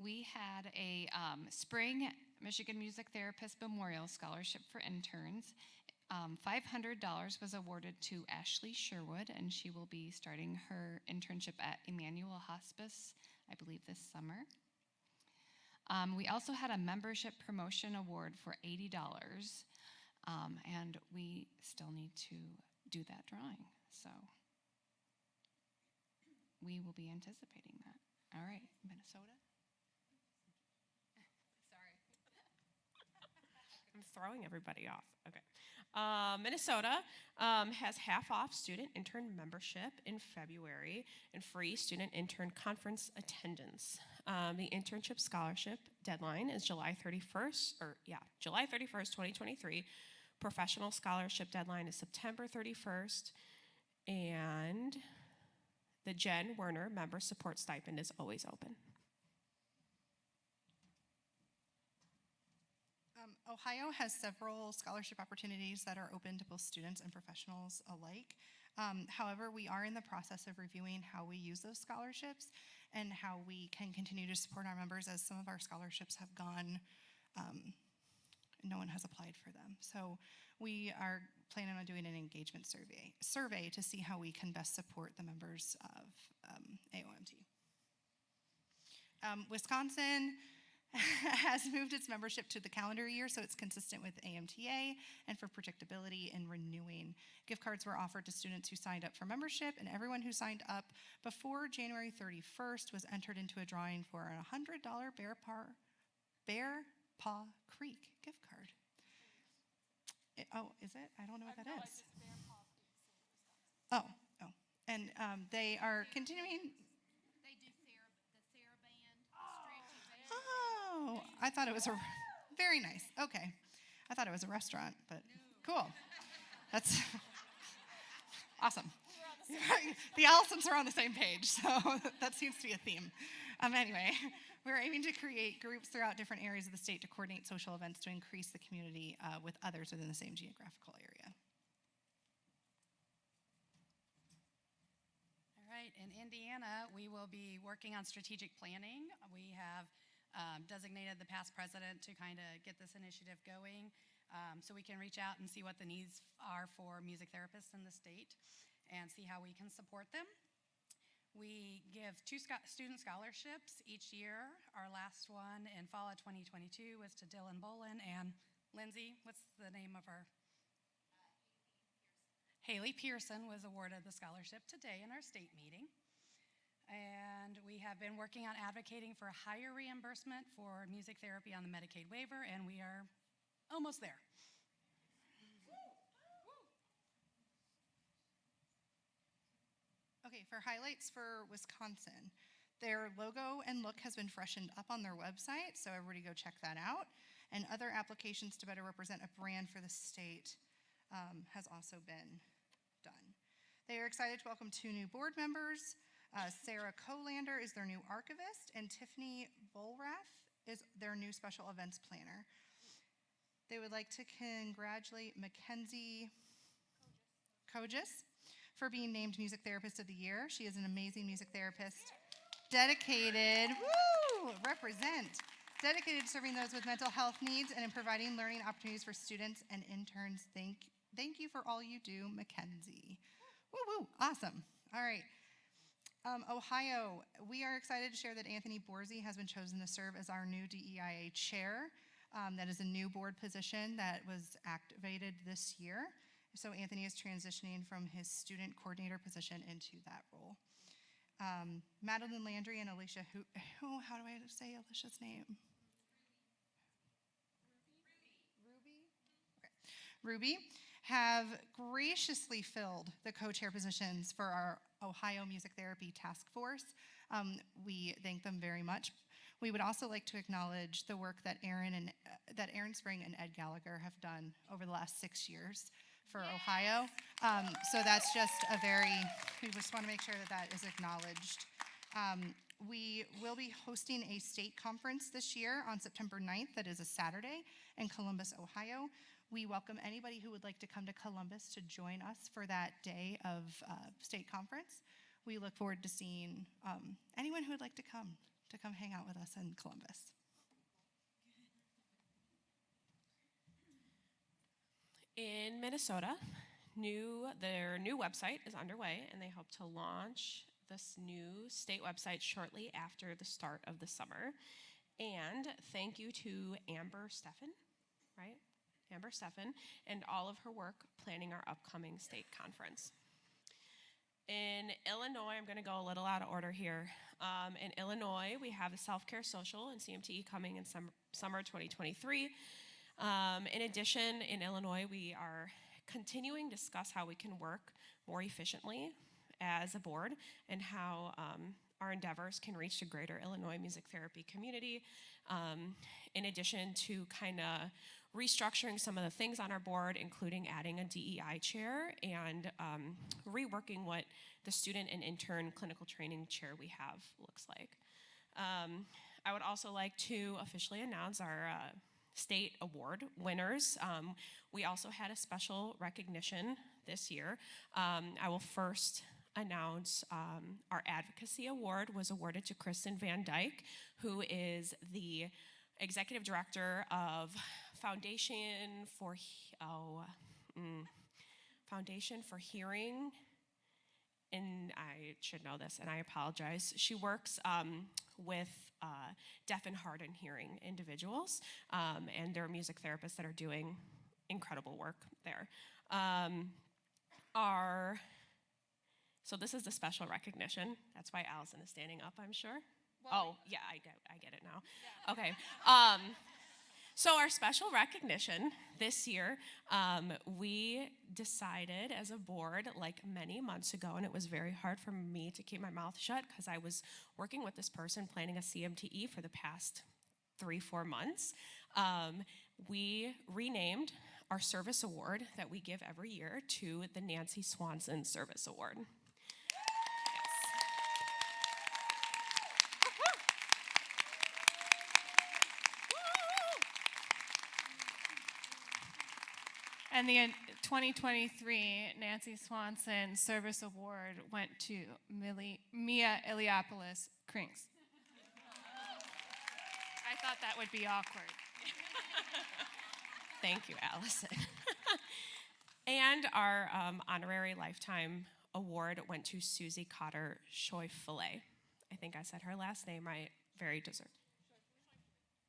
Speaker 10: We had a spring Michigan Music Therapist Memorial Scholarship for interns. $500 was awarded to Ashley Sherwood, and she will be starting her internship at Emmanuel Hospice, I believe, this summer. We also had a membership promotion award for $80, and we still need to do that drawing, so we will be anticipating that. All right, Minnesota? Sorry.
Speaker 9: I'm throwing everybody off. Okay. Minnesota has half off student intern membership in February and free student intern conference attendance. The internship scholarship deadline is July 31st, 2023. Professional scholarship deadline is September 31st. And the Jen Werner member support stipend is always open.
Speaker 12: Ohio has several scholarship opportunities that are open to both students and professionals alike. However, we are in the process of reviewing how we use those scholarships and how we can continue to support our members, as some of our scholarships have gone, no one has applied for them. So we are planning on doing an engagement survey to see how we can best support the members of AOMT. Wisconsin has moved its membership to the calendar year, so it's consistent with AMTA and for predictability in renewing. Gift cards were offered to students who signed up for membership, and everyone who signed up before January 31st was entered into a drawing for a $100 Bear Paw Creek gift card. Is it? I don't know what that is. Oh, and they are continuing. Oh, I thought it was very nice. Okay. I thought it was a restaurant, but cool. That's awesome. The Allisons are on the same page, so that seems to be a theme. Anyway, we're aiming to create groups throughout different areas of the state to coordinate social events to increase the community with others within the same geographical area.
Speaker 11: in Indiana, we will be working on strategic planning. We have designated the past president to kind of get this initiative going, so we can reach out and see what the needs are for music therapists in the state and see how we can support them. We give 2 student scholarships each year. Our last one in fall of 2022 was to Dylan Bolin and Lindsay. What's the name of our? Haley Pearson was awarded the scholarship today in our state meeting. And we have been working on advocating for higher reimbursement for music therapy on the Medicaid waiver, and we are almost there.
Speaker 12: Okay, for highlights for Wisconsin, their logo and look has been freshened up on their website, so everybody go check that out. And other applications to better represent a brand for the state has also been done. They are excited to welcome 2 new board members. Sarah Colander is their new archivist, and Tiffany Bolrath is their new special events planner. They would like to congratulate Mackenzie Kogis for being named Music Therapist of the Year. She is an amazing music therapist, dedicated, dedicated to serving those with mental health needs and in providing learning opportunities for students and interns. Thank you for all you do, Mackenzie. Woo, awesome. All right. Ohio, we are excited to share that Anthony Borzi has been chosen to serve as our new DEIA chair. That is a new board position that was activated this year. So Anthony is transitioning from his student coordinator position into that role. Madeline Landry and Alicia, how do I say Alicia's name? Ruby have graciously filled the co-chair positions for our Ohio Music Therapy Task Force. We thank them very much. We would also like to acknowledge the work that Aaron Spring and Ed Gallagher have done over the last 6 years for Ohio. So that's just we just want to make sure that is acknowledged. We will be hosting a state conference this year on September 9th. That is a Saturday in Columbus, Ohio. We welcome anybody who would like to come to Columbus to join us for that day of state conference. We look forward to seeing anyone who would like to come hang out with us in Columbus.
Speaker 9: In Minnesota, their new website is underway, and they hope to launch this new state website shortly after the start of the summer. And thank you to Amber Steffen, right? Amber Steffen, and all of her work planning our upcoming state conference. In Illinois, I'm going to go a little out of order here. In Illinois, we have the Self-Care Social and CMTE coming in summer 2023. In addition, in Illinois, we are continuing to discuss how we can work more efficiently as a board and how our endeavors can reach the greater Illinois music therapy community. In addition to kind of restructuring some of the things on our board, including adding a DEI chair and reworking what the student and intern clinical training chair we have looks like. I would also like to officially announce our state award winners. We also had a special recognition this year. I will first announce our advocacy award was awarded to Kristen Van Dyke, who is the executive director of Foundation for Hearing, and I should know this, and I apologize. She works with deaf and hard and hearing individuals, and there are music therapists that are doing incredible work there. So this is the special recognition. That's why Allison is standing up, I'm sure. Well, yeah, I get it now. Yeah. Okay. So our special recognition this year, we decided as a board like many months ago, and it was very hard for me to keep my mouth shut because I was working with this person planning a CMTE for the past 3-4 months. We renamed our service award that we give every year to the Nancy Swanson Service Award.
Speaker 13: And the 2023 Nancy Swanson Service Award went to Mia Iliopoulos Krings. I thought that would be awkward.
Speaker 9: Thank you, Allison. And our honorary lifetime award went to Susie Cotter Shoifule. I think I said her last name right. Very deserved.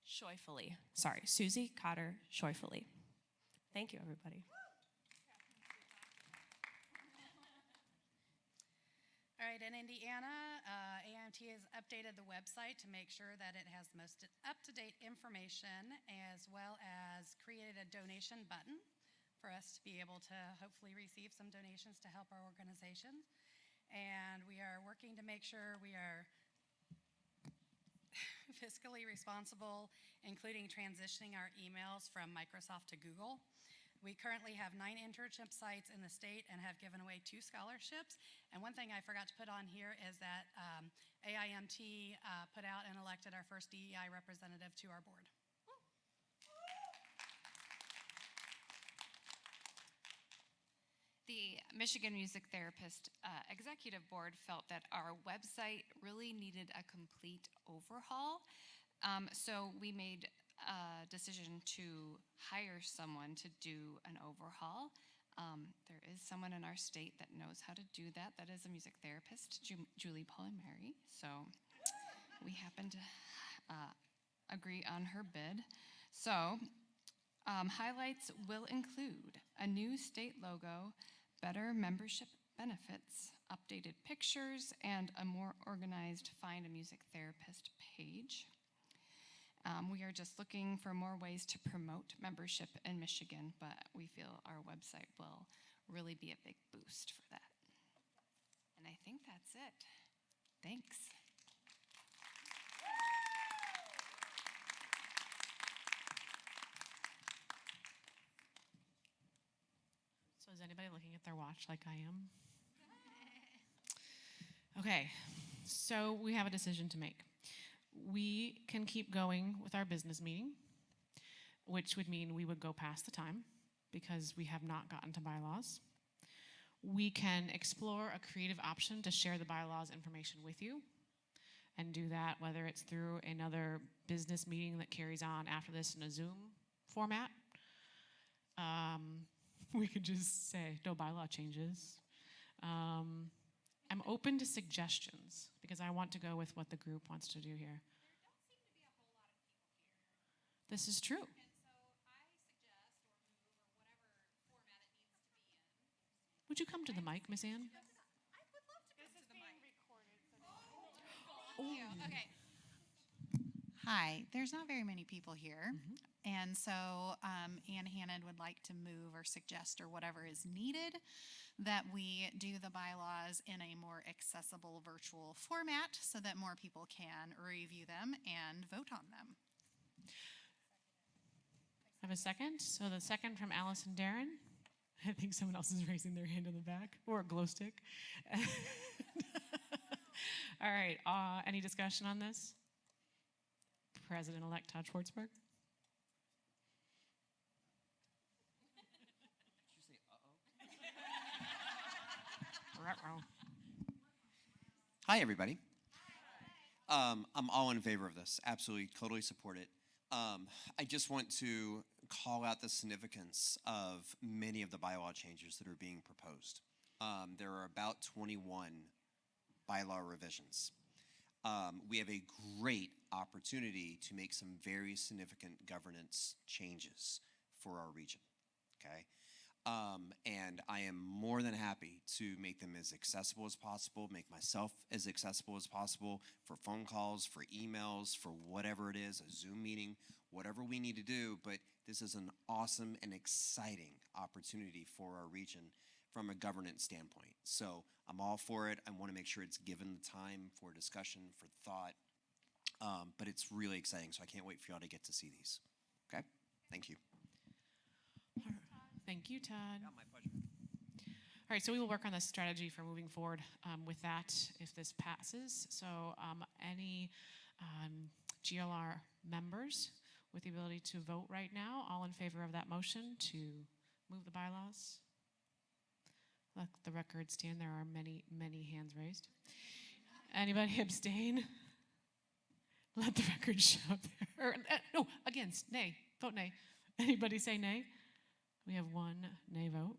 Speaker 9: Shoifule. Sorry, Susie Cotter Shoifule. Thank you, everybody.
Speaker 11: All right, in Indiana, AMT has updated the website to make sure that it has the most up-to-date information, as well as created a donation button for us to be able to hopefully receive some donations to help our organization. And we are working to make sure we are fiscally responsible, including transitioning our emails from Microsoft to Google. We currently have 9 internship sites in the state and have given away 2 scholarships. And one thing I forgot to put on here is that AIMT put out and elected our first DEI representative to our board.
Speaker 10: The Michigan Music Therapist Executive Board felt that our website really needed a complete overhaul. So we made a decision to hire someone to do an overhaul. There is someone in our state that knows how to do that. That is a music therapist, Julie Polymeri. So we happened to agree on her bid. So highlights will include a new state logo, better membership benefits, updated pictures, and a more organized Find a Music Therapist page. We are just looking for more ways to promote membership in Michigan, but we feel our website will really be a big boost for that. And I think that's it. Thanks.
Speaker 1: So is anybody looking at their watch like I am? Okay, so we have a decision to make. We can keep going with our business meeting, which would mean we would go past the time because we have not gotten to bylaws. We can explore a creative option to share the bylaws information with you and do that whether it's through another business meeting that carries on after this in a Zoom format. We could just say no bylaw changes. I'm open to suggestions because I want to go with what the group wants to do here. This is true. Would you come to the mic, Miss Ann?
Speaker 14: Okay. Hi, there's not very many people here. And so Ann Hannon would like to move or suggest or whatever is needed that we do the bylaws in a more accessible virtual format so that more people can review them and vote on them.
Speaker 1: I have a second. So the second from Alice and Darren. I think someone else is raising their hand in the back or a glow stick. All right. Any discussion on this? President-elect Todd Schwartzberg.
Speaker 15: Hi, everybody. I'm all in favor of this. Absolutely, totally support it. I just want to call out the significance of many of the bylaw changes that are being proposed. There are about 21 bylaw revisions. We have a great opportunity to make some very significant governance changes for our region, okay? And I am more than happy to make them as accessible as possible, make myself as accessible as possible for phone calls, for emails, for whatever it is, a Zoom meeting, whatever we need to do. But this is an awesome and exciting opportunity for our region from a governance standpoint. So I'm all for it. I want to make sure it's given the time for discussion, for thought. But it's really exciting, so I can't wait for y'all to get to see these. Okay? Thank you.
Speaker 1: Thank you, Todd.
Speaker 15: Yeah, my pleasure.
Speaker 1: All right, so we will work on the strategy for moving forward with that if this passes. So any GLR members with the ability to vote right now, all in favor of that motion to move the bylaws? Let the record stand. There are many, many hands raised. Anybody abstain? Let the record show. No, against, nay. Vote nay. Anybody say nay? We have one nay vote.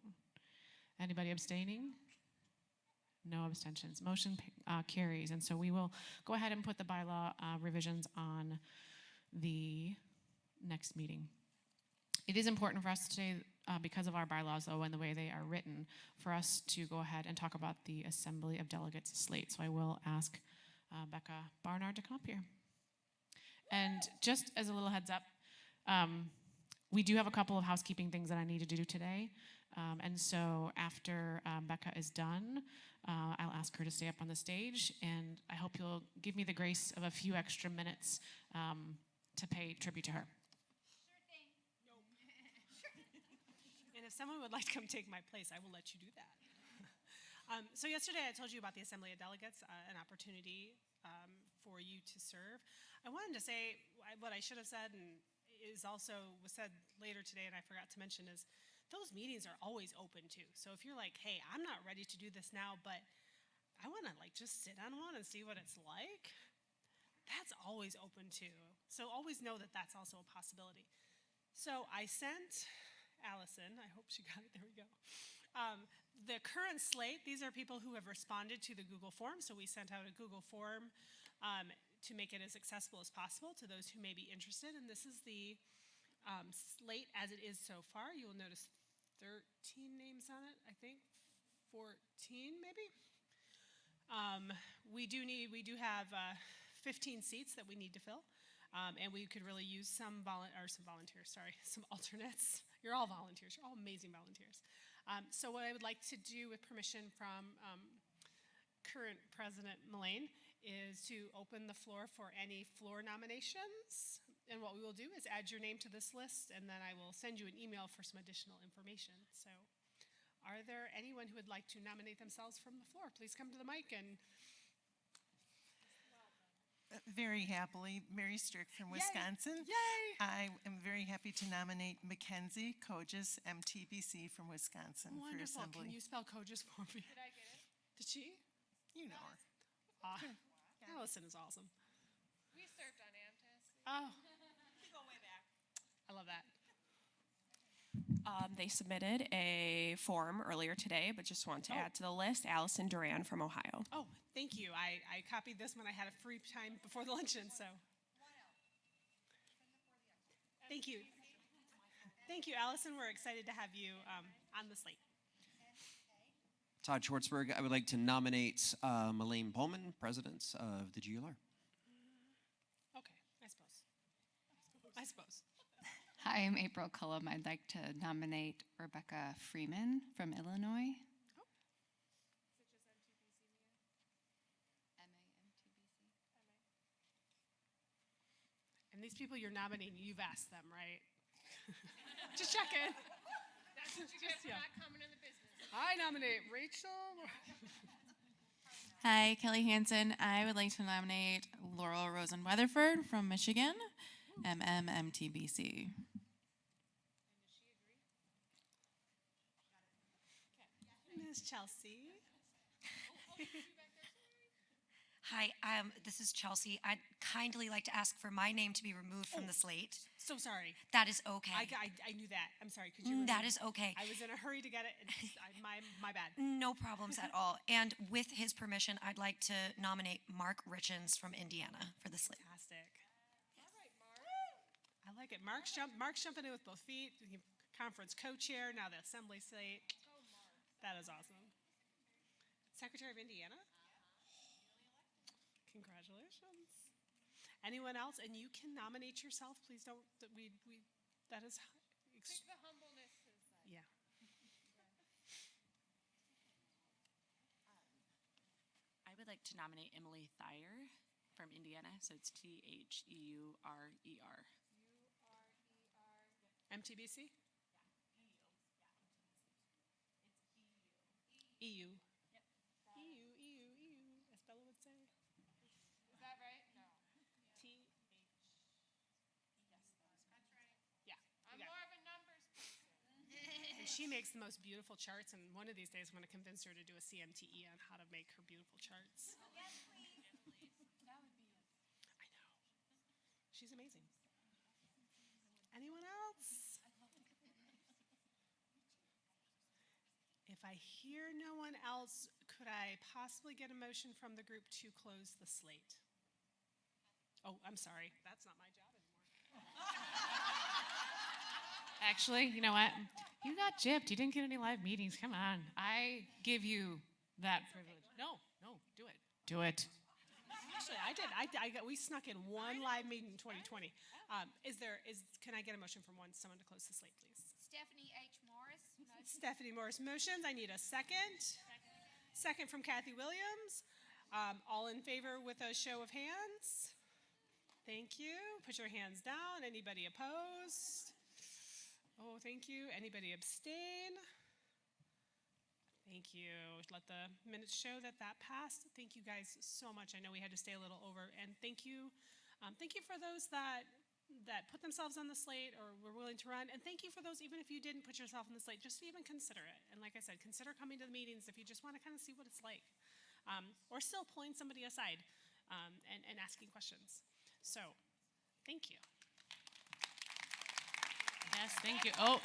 Speaker 1: Anybody abstaining? No abstentions. Motion carries. And so we will go ahead and put the bylaw revisions on the next meeting. It is important for us today, because of our bylaws, though, and the way they are written, for us to go ahead and talk about the Assembly of Delegates slate. So I will ask Becca Barnard to come up here. And just as a little heads up, we do have a couple of housekeeping things that I need to do today. And so after Becca is done, I'll ask her to stay up on the stage, and I hope you'll give me the grace of a few extra minutes to pay tribute to her.
Speaker 5: And if someone would like to come take my place, I will let you do that. So yesterday I told you about the Assembly of Delegates, an opportunity for you to serve. I wanted to say what I should have said, and is also was said later today, and I forgot to mention, is those meetings are always open too. So if you're like, hey, I'm not ready to do this now, but I want to just sit on one and see what it's like, that's always open too. So always know that that's also a possibility. So I sent Allison, I hope she got it, there we go. The current slate, these are people who have responded to the Google form. So we sent out a Google form to make it as accessible as possible to those who may be interested. And this is the slate as it is so far. You will notice 13 names on it, I think, 14 maybe. We do have 15 seats that we need to fill. And we could really use some alternates. You're all volunteers. You're all amazing volunteers. So what I would like to do, with permission from current President Mullane, is to open the floor for any floor nominations. And what we will do is add your name to this list, and then I will send you an email for some additional information. So are there anyone who would like to nominate themselves from the floor? Please come to the mic. And
Speaker 16: very happily, Mary Strick from Wisconsin.
Speaker 5: Yay!
Speaker 16: I am very happy to nominate Mackenzie Kojas, MTBC from Wisconsin, for
Speaker 5: wonderful.
Speaker 16: Assembly.
Speaker 5: Can you spell Kojas for me? Did I get it? Did she?
Speaker 16: You know her.
Speaker 5: Allison is awesome.
Speaker 13: We served on AMTS.
Speaker 5: Oh. We go way back. I love that.
Speaker 9: They submitted a form earlier today, but just want to add to the list, Allison Duran from Ohio.
Speaker 5: Oh, thank you. I copied this when I had a free time before the luncheon, so. Thank you. Thank you, Allison. We're excited to have you on the slate.
Speaker 15: Todd Schwartzberg, I would like to nominate Melaine Pullman, president of the GLR.
Speaker 5: Okay, I suppose.
Speaker 10: Hi, I'm April Cullum. I'd like to nominate Rebecca Freeman from Illinois.
Speaker 5: And these people you're nominating, you've asked them, right? Just checking.
Speaker 13: That's what you get for not coming in the business.
Speaker 5: I nominate Rachel.
Speaker 6: Hi, Kelly Hansen. I would like to nominate Laurel Rosen Weatherford from Michigan, MMMTBC.
Speaker 5: Ms. Chelsea.
Speaker 4: Hi, this is Chelsea. I'd kindly like to ask for my name to be removed from the slate.
Speaker 5: So sorry.
Speaker 4: That is okay.
Speaker 5: I knew that. I'm sorry. Could you?
Speaker 4: That is okay.
Speaker 5: I was in a hurry to get it. My bad.
Speaker 4: No problems at all. And with his permission, I'd like to nominate Mark Richens from Indiana for the slate.
Speaker 5: Fantastic. All right, Mark. I like it. Mark's jumping in with both feet. Conference co-chair, now the assembly slate. That is awesome. Secretary of Indiana? Congratulations. Anyone else? And you can nominate yourself. Please don't. That is.
Speaker 13: Take the humbleness to the side.
Speaker 5: Yeah.
Speaker 17: I would like to nominate Emily Thayer from Indiana. So it's THEURER.
Speaker 5: MTBC? EU. Yep. EU, as Bella would say.
Speaker 13: Is that right? No.
Speaker 5: T-H. Yes, that's right. Yeah.
Speaker 13: I'm more of a numbers person.
Speaker 5: And She makes the most beautiful charts, and one of these days I'm going to convince her to do a CMTE on how to make her beautiful charts.
Speaker 11: Yes, please. That would be it.
Speaker 5: I know. She's amazing. Anyone else? If I hear no one else, could I possibly get a motion from the group to close the slate? Oh, I'm sorry. That's not my job anymore.
Speaker 1: Actually, you know what? You got gypped. You didn't get any live meetings. Come on. I give you that privilege. No, do it. Do it.
Speaker 5: Actually, I did. We snuck in one live meeting in 2020. Can I get a motion from someone to close the slate, please?
Speaker 11: Stephanie H. Morris.
Speaker 5: Stephanie Morris motions. I need a second. Second from Kathy Williams. All in favor with a show of hands? Thank you. Put your hands down. Anybody opposed? Oh, thank you. Anybody abstain? Thank you. Let the minutes show that passed. Thank you guys so much. I know we had to stay a little over, and thank you for those that put themselves on the slate or were willing to run, and thank you for those even if you didn't put yourself on the slate, just to even consider it. And like I said, consider coming to the meetings if you just want to kind of see what it's like, or still pulling somebody aside and asking questions. So, thank you.
Speaker 1: Yes, thank you. Oh.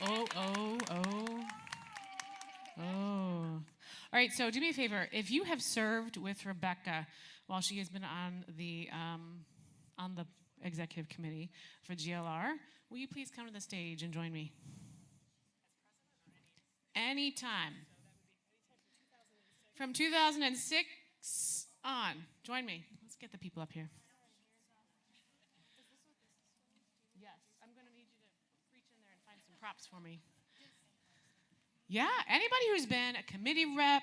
Speaker 1: All right, so do me a favor. If you have served with Rebecca while she has been on the executive committee for GLR, will you please come to the stage and join me? Anytime. From 2006 on. Join me. Let's get the people up here. Yes, I'm going to need you to reach in there and find some props for me. Yeah, anybody who's been a committee rep,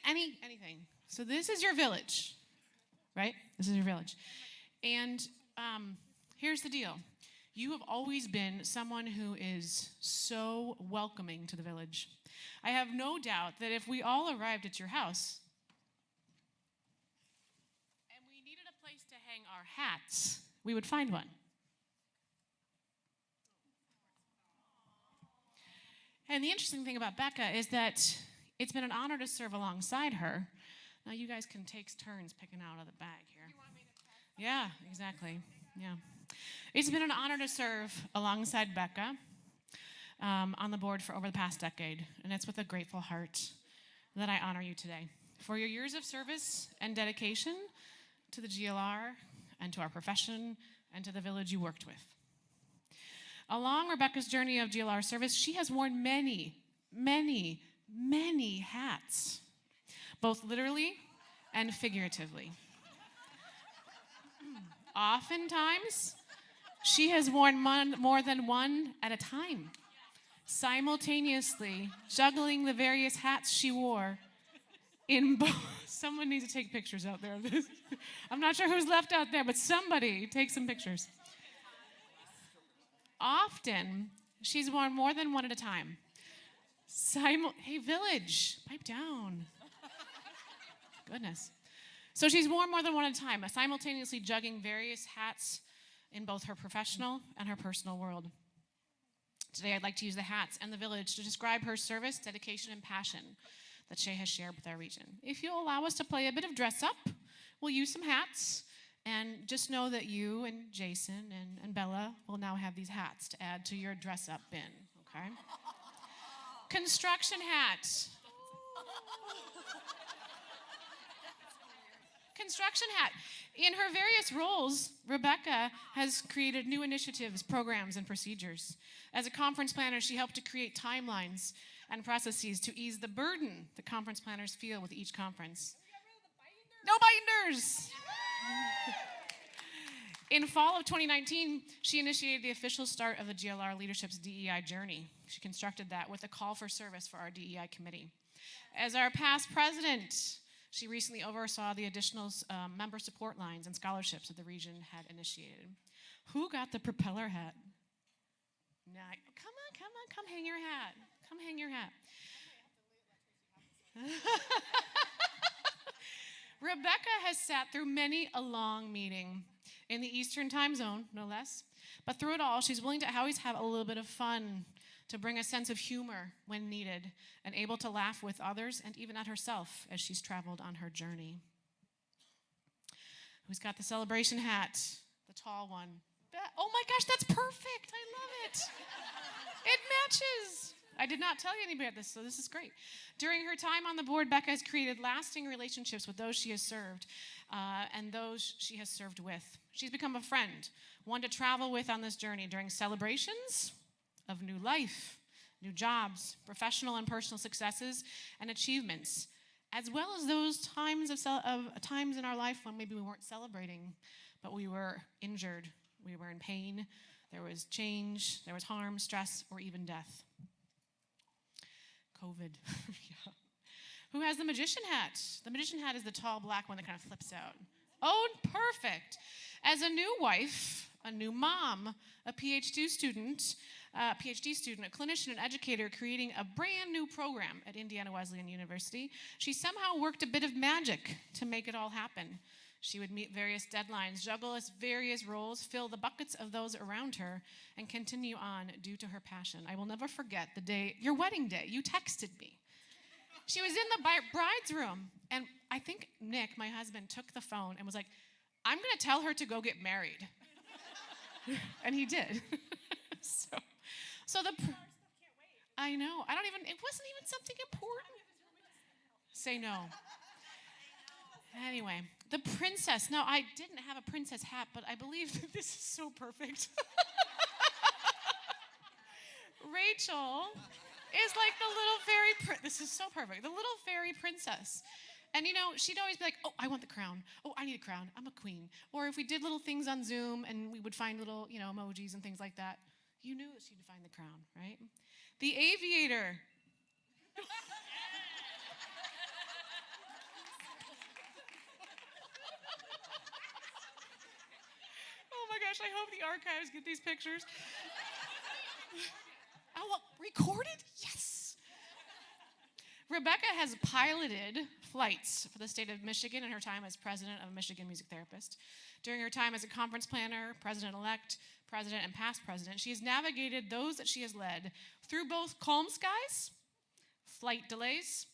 Speaker 1: anything. So this is your village, right? This is your village. And here's the deal. You have always been someone who is so welcoming to the village. I have no doubt that if we all arrived at your house and we needed a place to hang our hats, we would find one. And the interesting thing about Becca is that it's been an honor to serve alongside her. Now you guys can take turns picking out of the bag here. You want me to pass? Yeah, exactly. Yeah. It's been an honor to serve alongside Becca on the board for over the past decade, and it's with a grateful heart that I honor you today for your years of service and dedication to the GLR and to our profession and to the village you worked with. Along Rebecca's journey of GLR service, she has worn many, many, many hats, both literally and figuratively. Oftentimes, she has worn more than one at a time, simultaneously juggling the various hats she wore in both. Someone needs to take pictures out there of this. I'm not sure who's left out there, but somebody take some pictures. Often, she's worn more than one at a time. Hey, village, pipe down. Goodness. So she's worn more than one at a time, simultaneously juggling various hats in both her professional and her personal world. Today, I'd like to use the hats and the village to describe her service, dedication, and passion that she has shared with our region. If you'll allow us to play a bit of dress up, we'll use some hats. And just know that you and Jason and Bella will now have these hats to add to your dress-up bin, okay? Construction hat. Construction hat. In her various roles, Rebecca has created new initiatives, programs, and procedures. As a conference planner, she helped to create timelines and processes to ease the burden that conference planners feel with each conference. No binders! In fall of 2019, she initiated the official start of the GLR Leadership's DEI journey. She constructed that with a call for service for our DEI committee. As our past president, she recently oversaw the additional member support lines and scholarships that the region had initiated. Who got the propeller hat? Nah, come hang your hat. Come hang your hat. Rebecca has sat through many a long meeting in the Eastern time zone, no less. But through it all, she's willing to always have a little bit of fun to bring a sense of humor when needed, and able to laugh with others and even at herself as she's traveled on her journey. Who's got the celebration hat? The tall one. Oh my gosh, that's perfect. I love it. It matches. I did not tell you anybody about this, so this is great. During her time on the board, Becca has created lasting relationships with those she has served and those she has served with. She's become a friend, one to travel with on this journey during celebrations of new life, new jobs, professional and personal successes and achievements, as well as those times of times in our life when maybe we weren't celebrating, but we were injured, we were in pain, there was change, there was harm, stress, or even death. COVID. Yeah. Who has the magician hat? The magician hat is the tall black one that kind of flips out. Oh, perfect. As a new wife, a new mom, a PhD student, a clinician and educator creating a brand new program at Indiana Wesleyan University, she somehow worked a bit of magic to make it all happen. She would meet various deadlines, juggle various roles, fill the buckets of those around her, and continue on due to her passion. I will never forget the day, your wedding day, you texted me. She was in the bride's room, and I think Nick, my husband, took the phone and was like, I'm going to tell her to go get married. And he did. I know. It wasn't even something important. Say no. Anyway, the princess. Now, I didn't have a princess hat, but I believe that this is so perfect. Rachel is like the little fairy this is so perfect. The little fairy princess. And she'd always be like, oh, I want the crown. Oh, I need a crown. I'm a queen. Or if we did little things on Zoom and we would find little, emojis and things like that, you knew that she'd find the crown, right? The aviator. Oh my gosh, I hope the archives get these pictures. Oh, recorded? Yes. Rebecca has piloted flights for the state of Michigan in her time as president of Michigan Music Therapist. During her time as a conference planner, president-elect, president, and past president, she has navigated those that she has led through both calm skies, flight delays,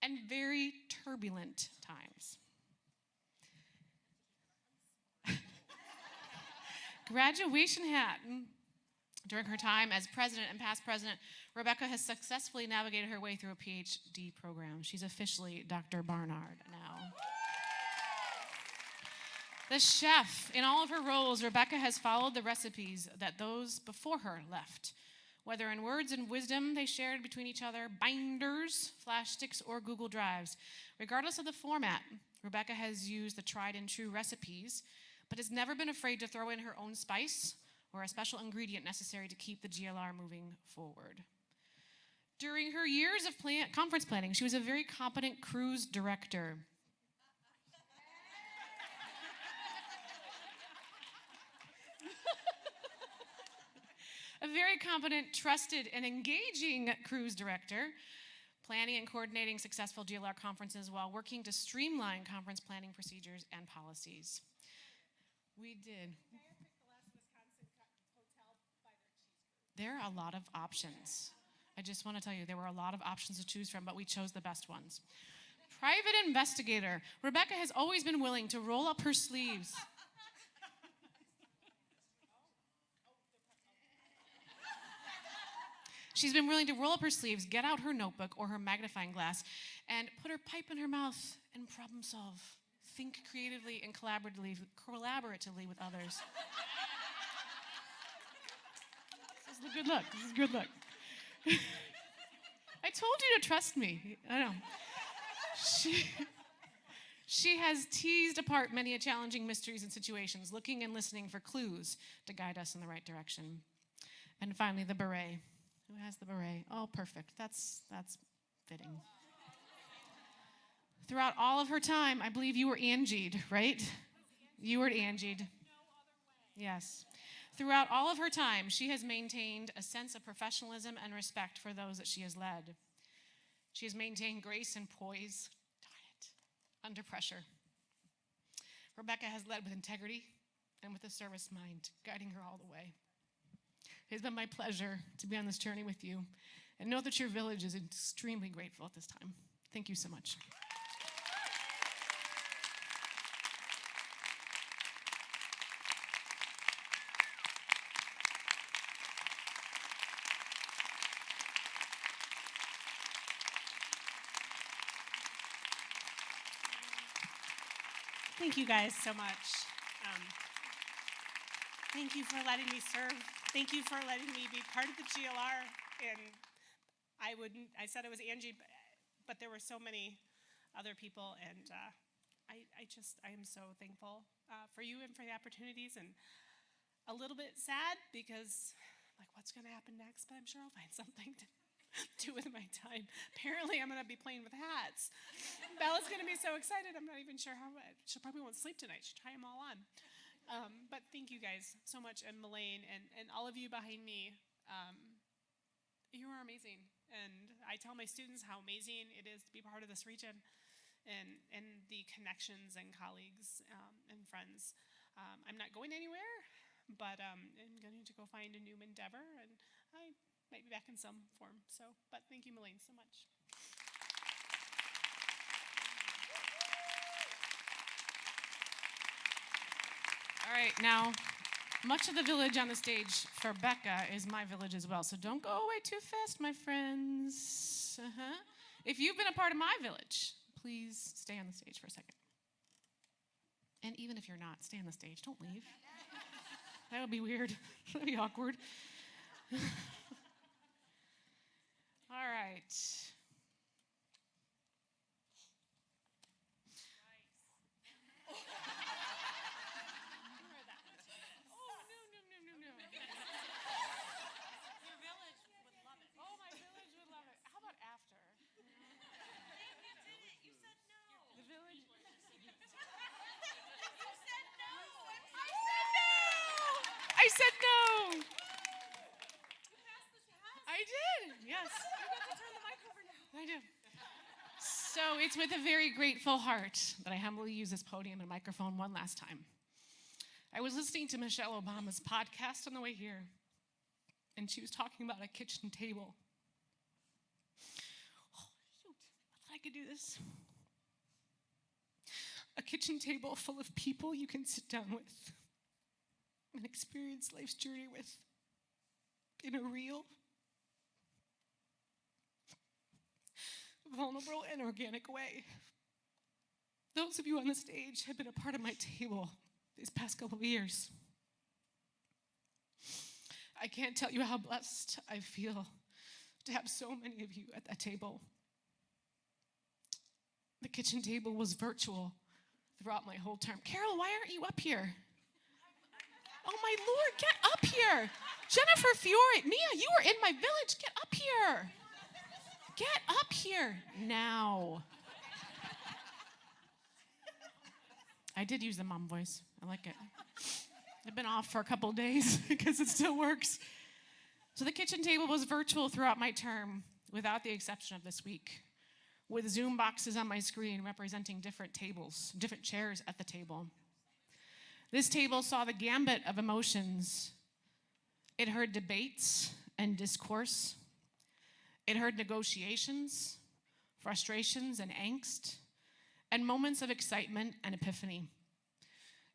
Speaker 1: and very turbulent times. Graduation hat. During her time as president and past president, Rebecca has successfully navigated her way through a PhD program. She's officially Dr. Barnard now. The chef. In all of her roles, Rebecca has followed the recipes that those before her left. Whether in words and wisdom they shared between each other, binders, flash sticks, or Google Drives. Regardless of the format, Rebecca has used the tried and true recipes, but has never been afraid to throw in her own spice or a special ingredient necessary to keep the GLR moving forward. During her years of conference planning, she was a very competent cruise director. A very competent, trusted, and engaging cruise director, planning and coordinating successful GLR conferences while working to streamline conference planning procedures and policies. We did. There are a lot of options. I just want to tell you, there were a lot of options to choose from, but we chose the best ones. Private investigator. Rebecca has always been willing to roll up her sleeves. She's been willing to roll up her sleeves, get out her notebook or her magnifying glass, and put her pipe in her mouth and problem solve. Think creatively and collaboratively with others. This is a good look. This is a good look. I told you to trust me. I know. She has teased apart many challenging mysteries and situations, looking and listening for clues to guide us in the right direction. And finally, the beret. Who has the beret? Oh, perfect. That's fitting. Throughout all of her time, I believe you were Angie'd, right? You were Angie'd. Yes. Throughout all of her time, she has maintained a sense of professionalism and respect for those that she has led. She has maintained grace and poise, under pressure. Rebecca has led with integrity and with a service mind, guiding her all the way. It has been my pleasure to be on this journey with you, and know that your village is extremely grateful at this time. Thank you so much.
Speaker 5: Thank you guys so much. Thank you for letting me serve. Thank you for letting me be part of the GLR. And I said it was Angie, but there were so many other people. And I am so thankful for you and for the opportunities, and a little bit sad because, like, what's going to happen next? But I'm sure I'll find something to do with my time. Apparently, I'm going to be playing with hats. Bella's going to be so excited. I'm not even sure how. She probably won't sleep tonight. She'll try them all on. But thank you guys so much, and Melaine, and all of you behind me. You are amazing. And I tell my students how amazing it is to be part of this region, and the connections and colleagues and friends. I'm not going anywhere, but I'm going to go find a new endeavor, and I might be back in some form. But thank you, Melaine, so much.
Speaker 1: All right, now, much of the village on the stage for Becca is my village as well, so don't go away too fast, my friends. If you've been a part of my village, please stay on the stage for a second. And even if you're not, stay on the stage. Don't leave. That would be weird. That would be awkward. All right. I said no. I did, yes. I do. So it's with a very grateful heart that I humbly use this podium and microphone one last time. I was listening to Michelle Obama's podcast on the way here, and she was talking about a kitchen table. Oh, shoot. I thought I could do this. A kitchen table full of people you can sit down with and experience life's journey with in a real, vulnerable, and organic way. Those of you on the stage have been a part of my table these past couple of years. I can't tell you how blessed I feel to have so many of you at that table. The kitchen table was virtual throughout my whole term. Carol, why aren't you up here? Oh my Lord, get up here. Jennifer Fiore, Mia, you were in my village. Get up here. Get up here now. I did use the mom voice. I like it. I've been off for a couple of days because it still works. So the kitchen table was virtual throughout my term, without the exception of this week, with Zoom boxes on my screen representing different tables, different chairs at the table. This table saw the gambit of emotions. It heard debates and discourse. It heard negotiations, frustrations and angst, and moments of excitement and epiphany.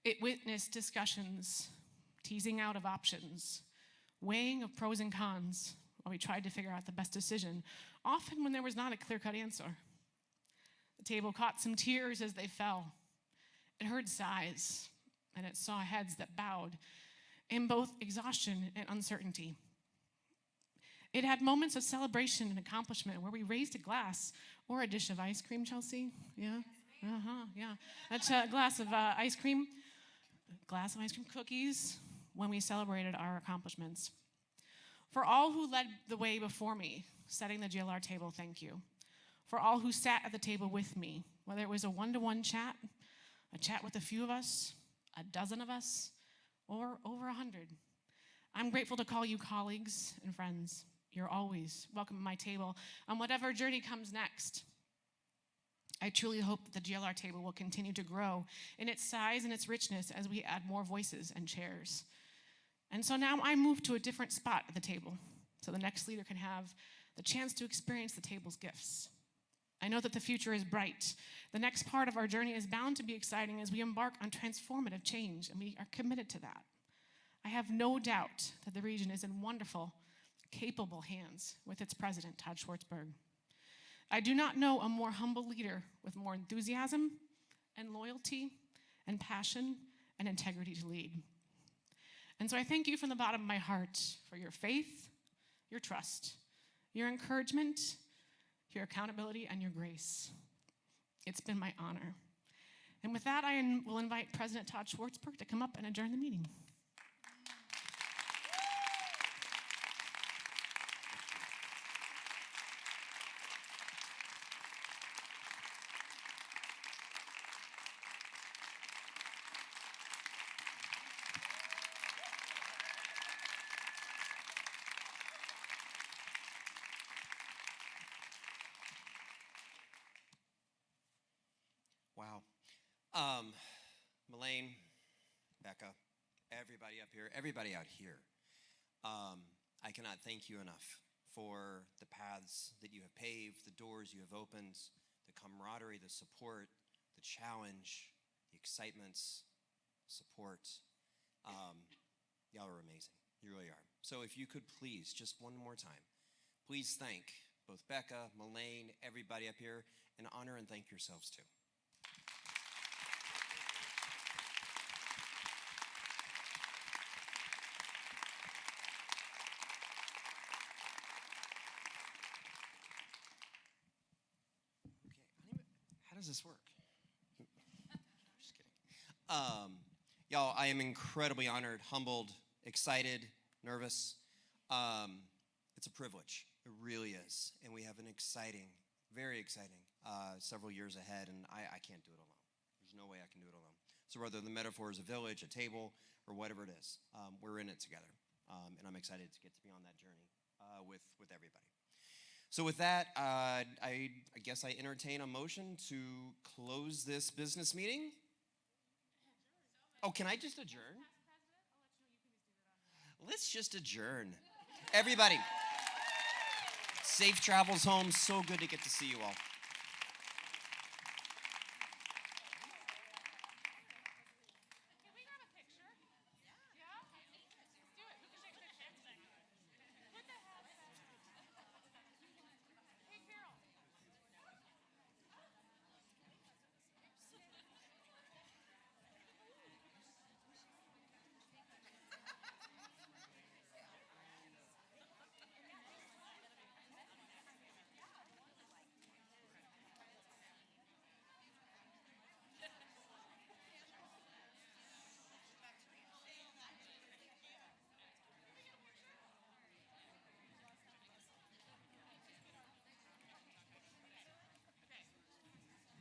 Speaker 1: It witnessed discussions, teasing out of options, weighing of pros and cons while we tried to figure out the best decision, often when there was not a clear-cut answer. The table caught some tears as they fell. It heard sighs, and it saw heads that bowed in both exhaustion and uncertainty. It had moments of celebration and accomplishment where we raised a glass or a dish of ice cream, Chelsea. Yeah? Yeah. That's a glass of ice cream, cookies, when we celebrated our accomplishments. For all who led the way before me, setting the GLR table, thank you. For all who sat at the table with me, whether it was a one-to-one chat, a chat with a few of us, a dozen of us, or over 100. I'm grateful to call you colleagues and friends. You're always welcome at my table on whatever journey comes next. I truly hope that the GLR table will continue to grow in its size and its richness as we add more voices and chairs. And so now I move to a different spot at the table so the next leader can have the chance to experience the table's gifts. I know that the future is bright. The next part of our journey is bound to be exciting as we embark on transformative change, and we are committed to that. I have no doubt that the region is in wonderful, capable hands with its president, Todd Schwartzberg. I do not know a more humble leader with more enthusiasm and loyalty and passion and integrity to lead. And so I thank you from the bottom of my heart for your faith, your trust, your encouragement, your accountability, and your grace. It's been my honor. And with that, I will invite President Todd Schwartzberg to come up and adjourn the meeting.
Speaker 15: Wow. Melaine, Becca, everybody up here, everybody out here, I cannot thank you enough for the paths that you have paved, the doors you have opened, the camaraderie, the support, the challenge, the excitements, support. Y'all are amazing. You really are. So if you could please, just one more time, please thank both Becca, Melaine, everybody up here, and honor and thank yourselves too. How does this work? Just kidding. Y'all, I am incredibly honored, humbled, excited, nervous. It's a privilege. It really is. And we have an exciting, very exciting several years ahead, and I can't do it alone. There's no way I can do it alone. So whether the metaphor is a village, a table, or whatever it is, we're in it together. And I'm excited to get to be on that journey with everybody. So with that, I guess I entertain a motion to close this business meeting. Oh, can I just adjourn? Let's just adjourn. Everybody, safe travels home. So good to get to see you all.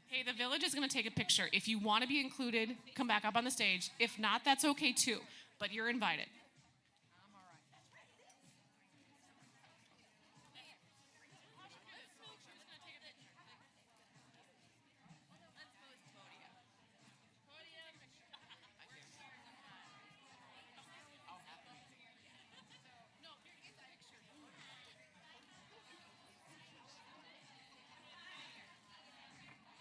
Speaker 1: Hey, the village is going to take a picture. If you want to be included, come back up on the stage. If not, that's okay too, but you're invited.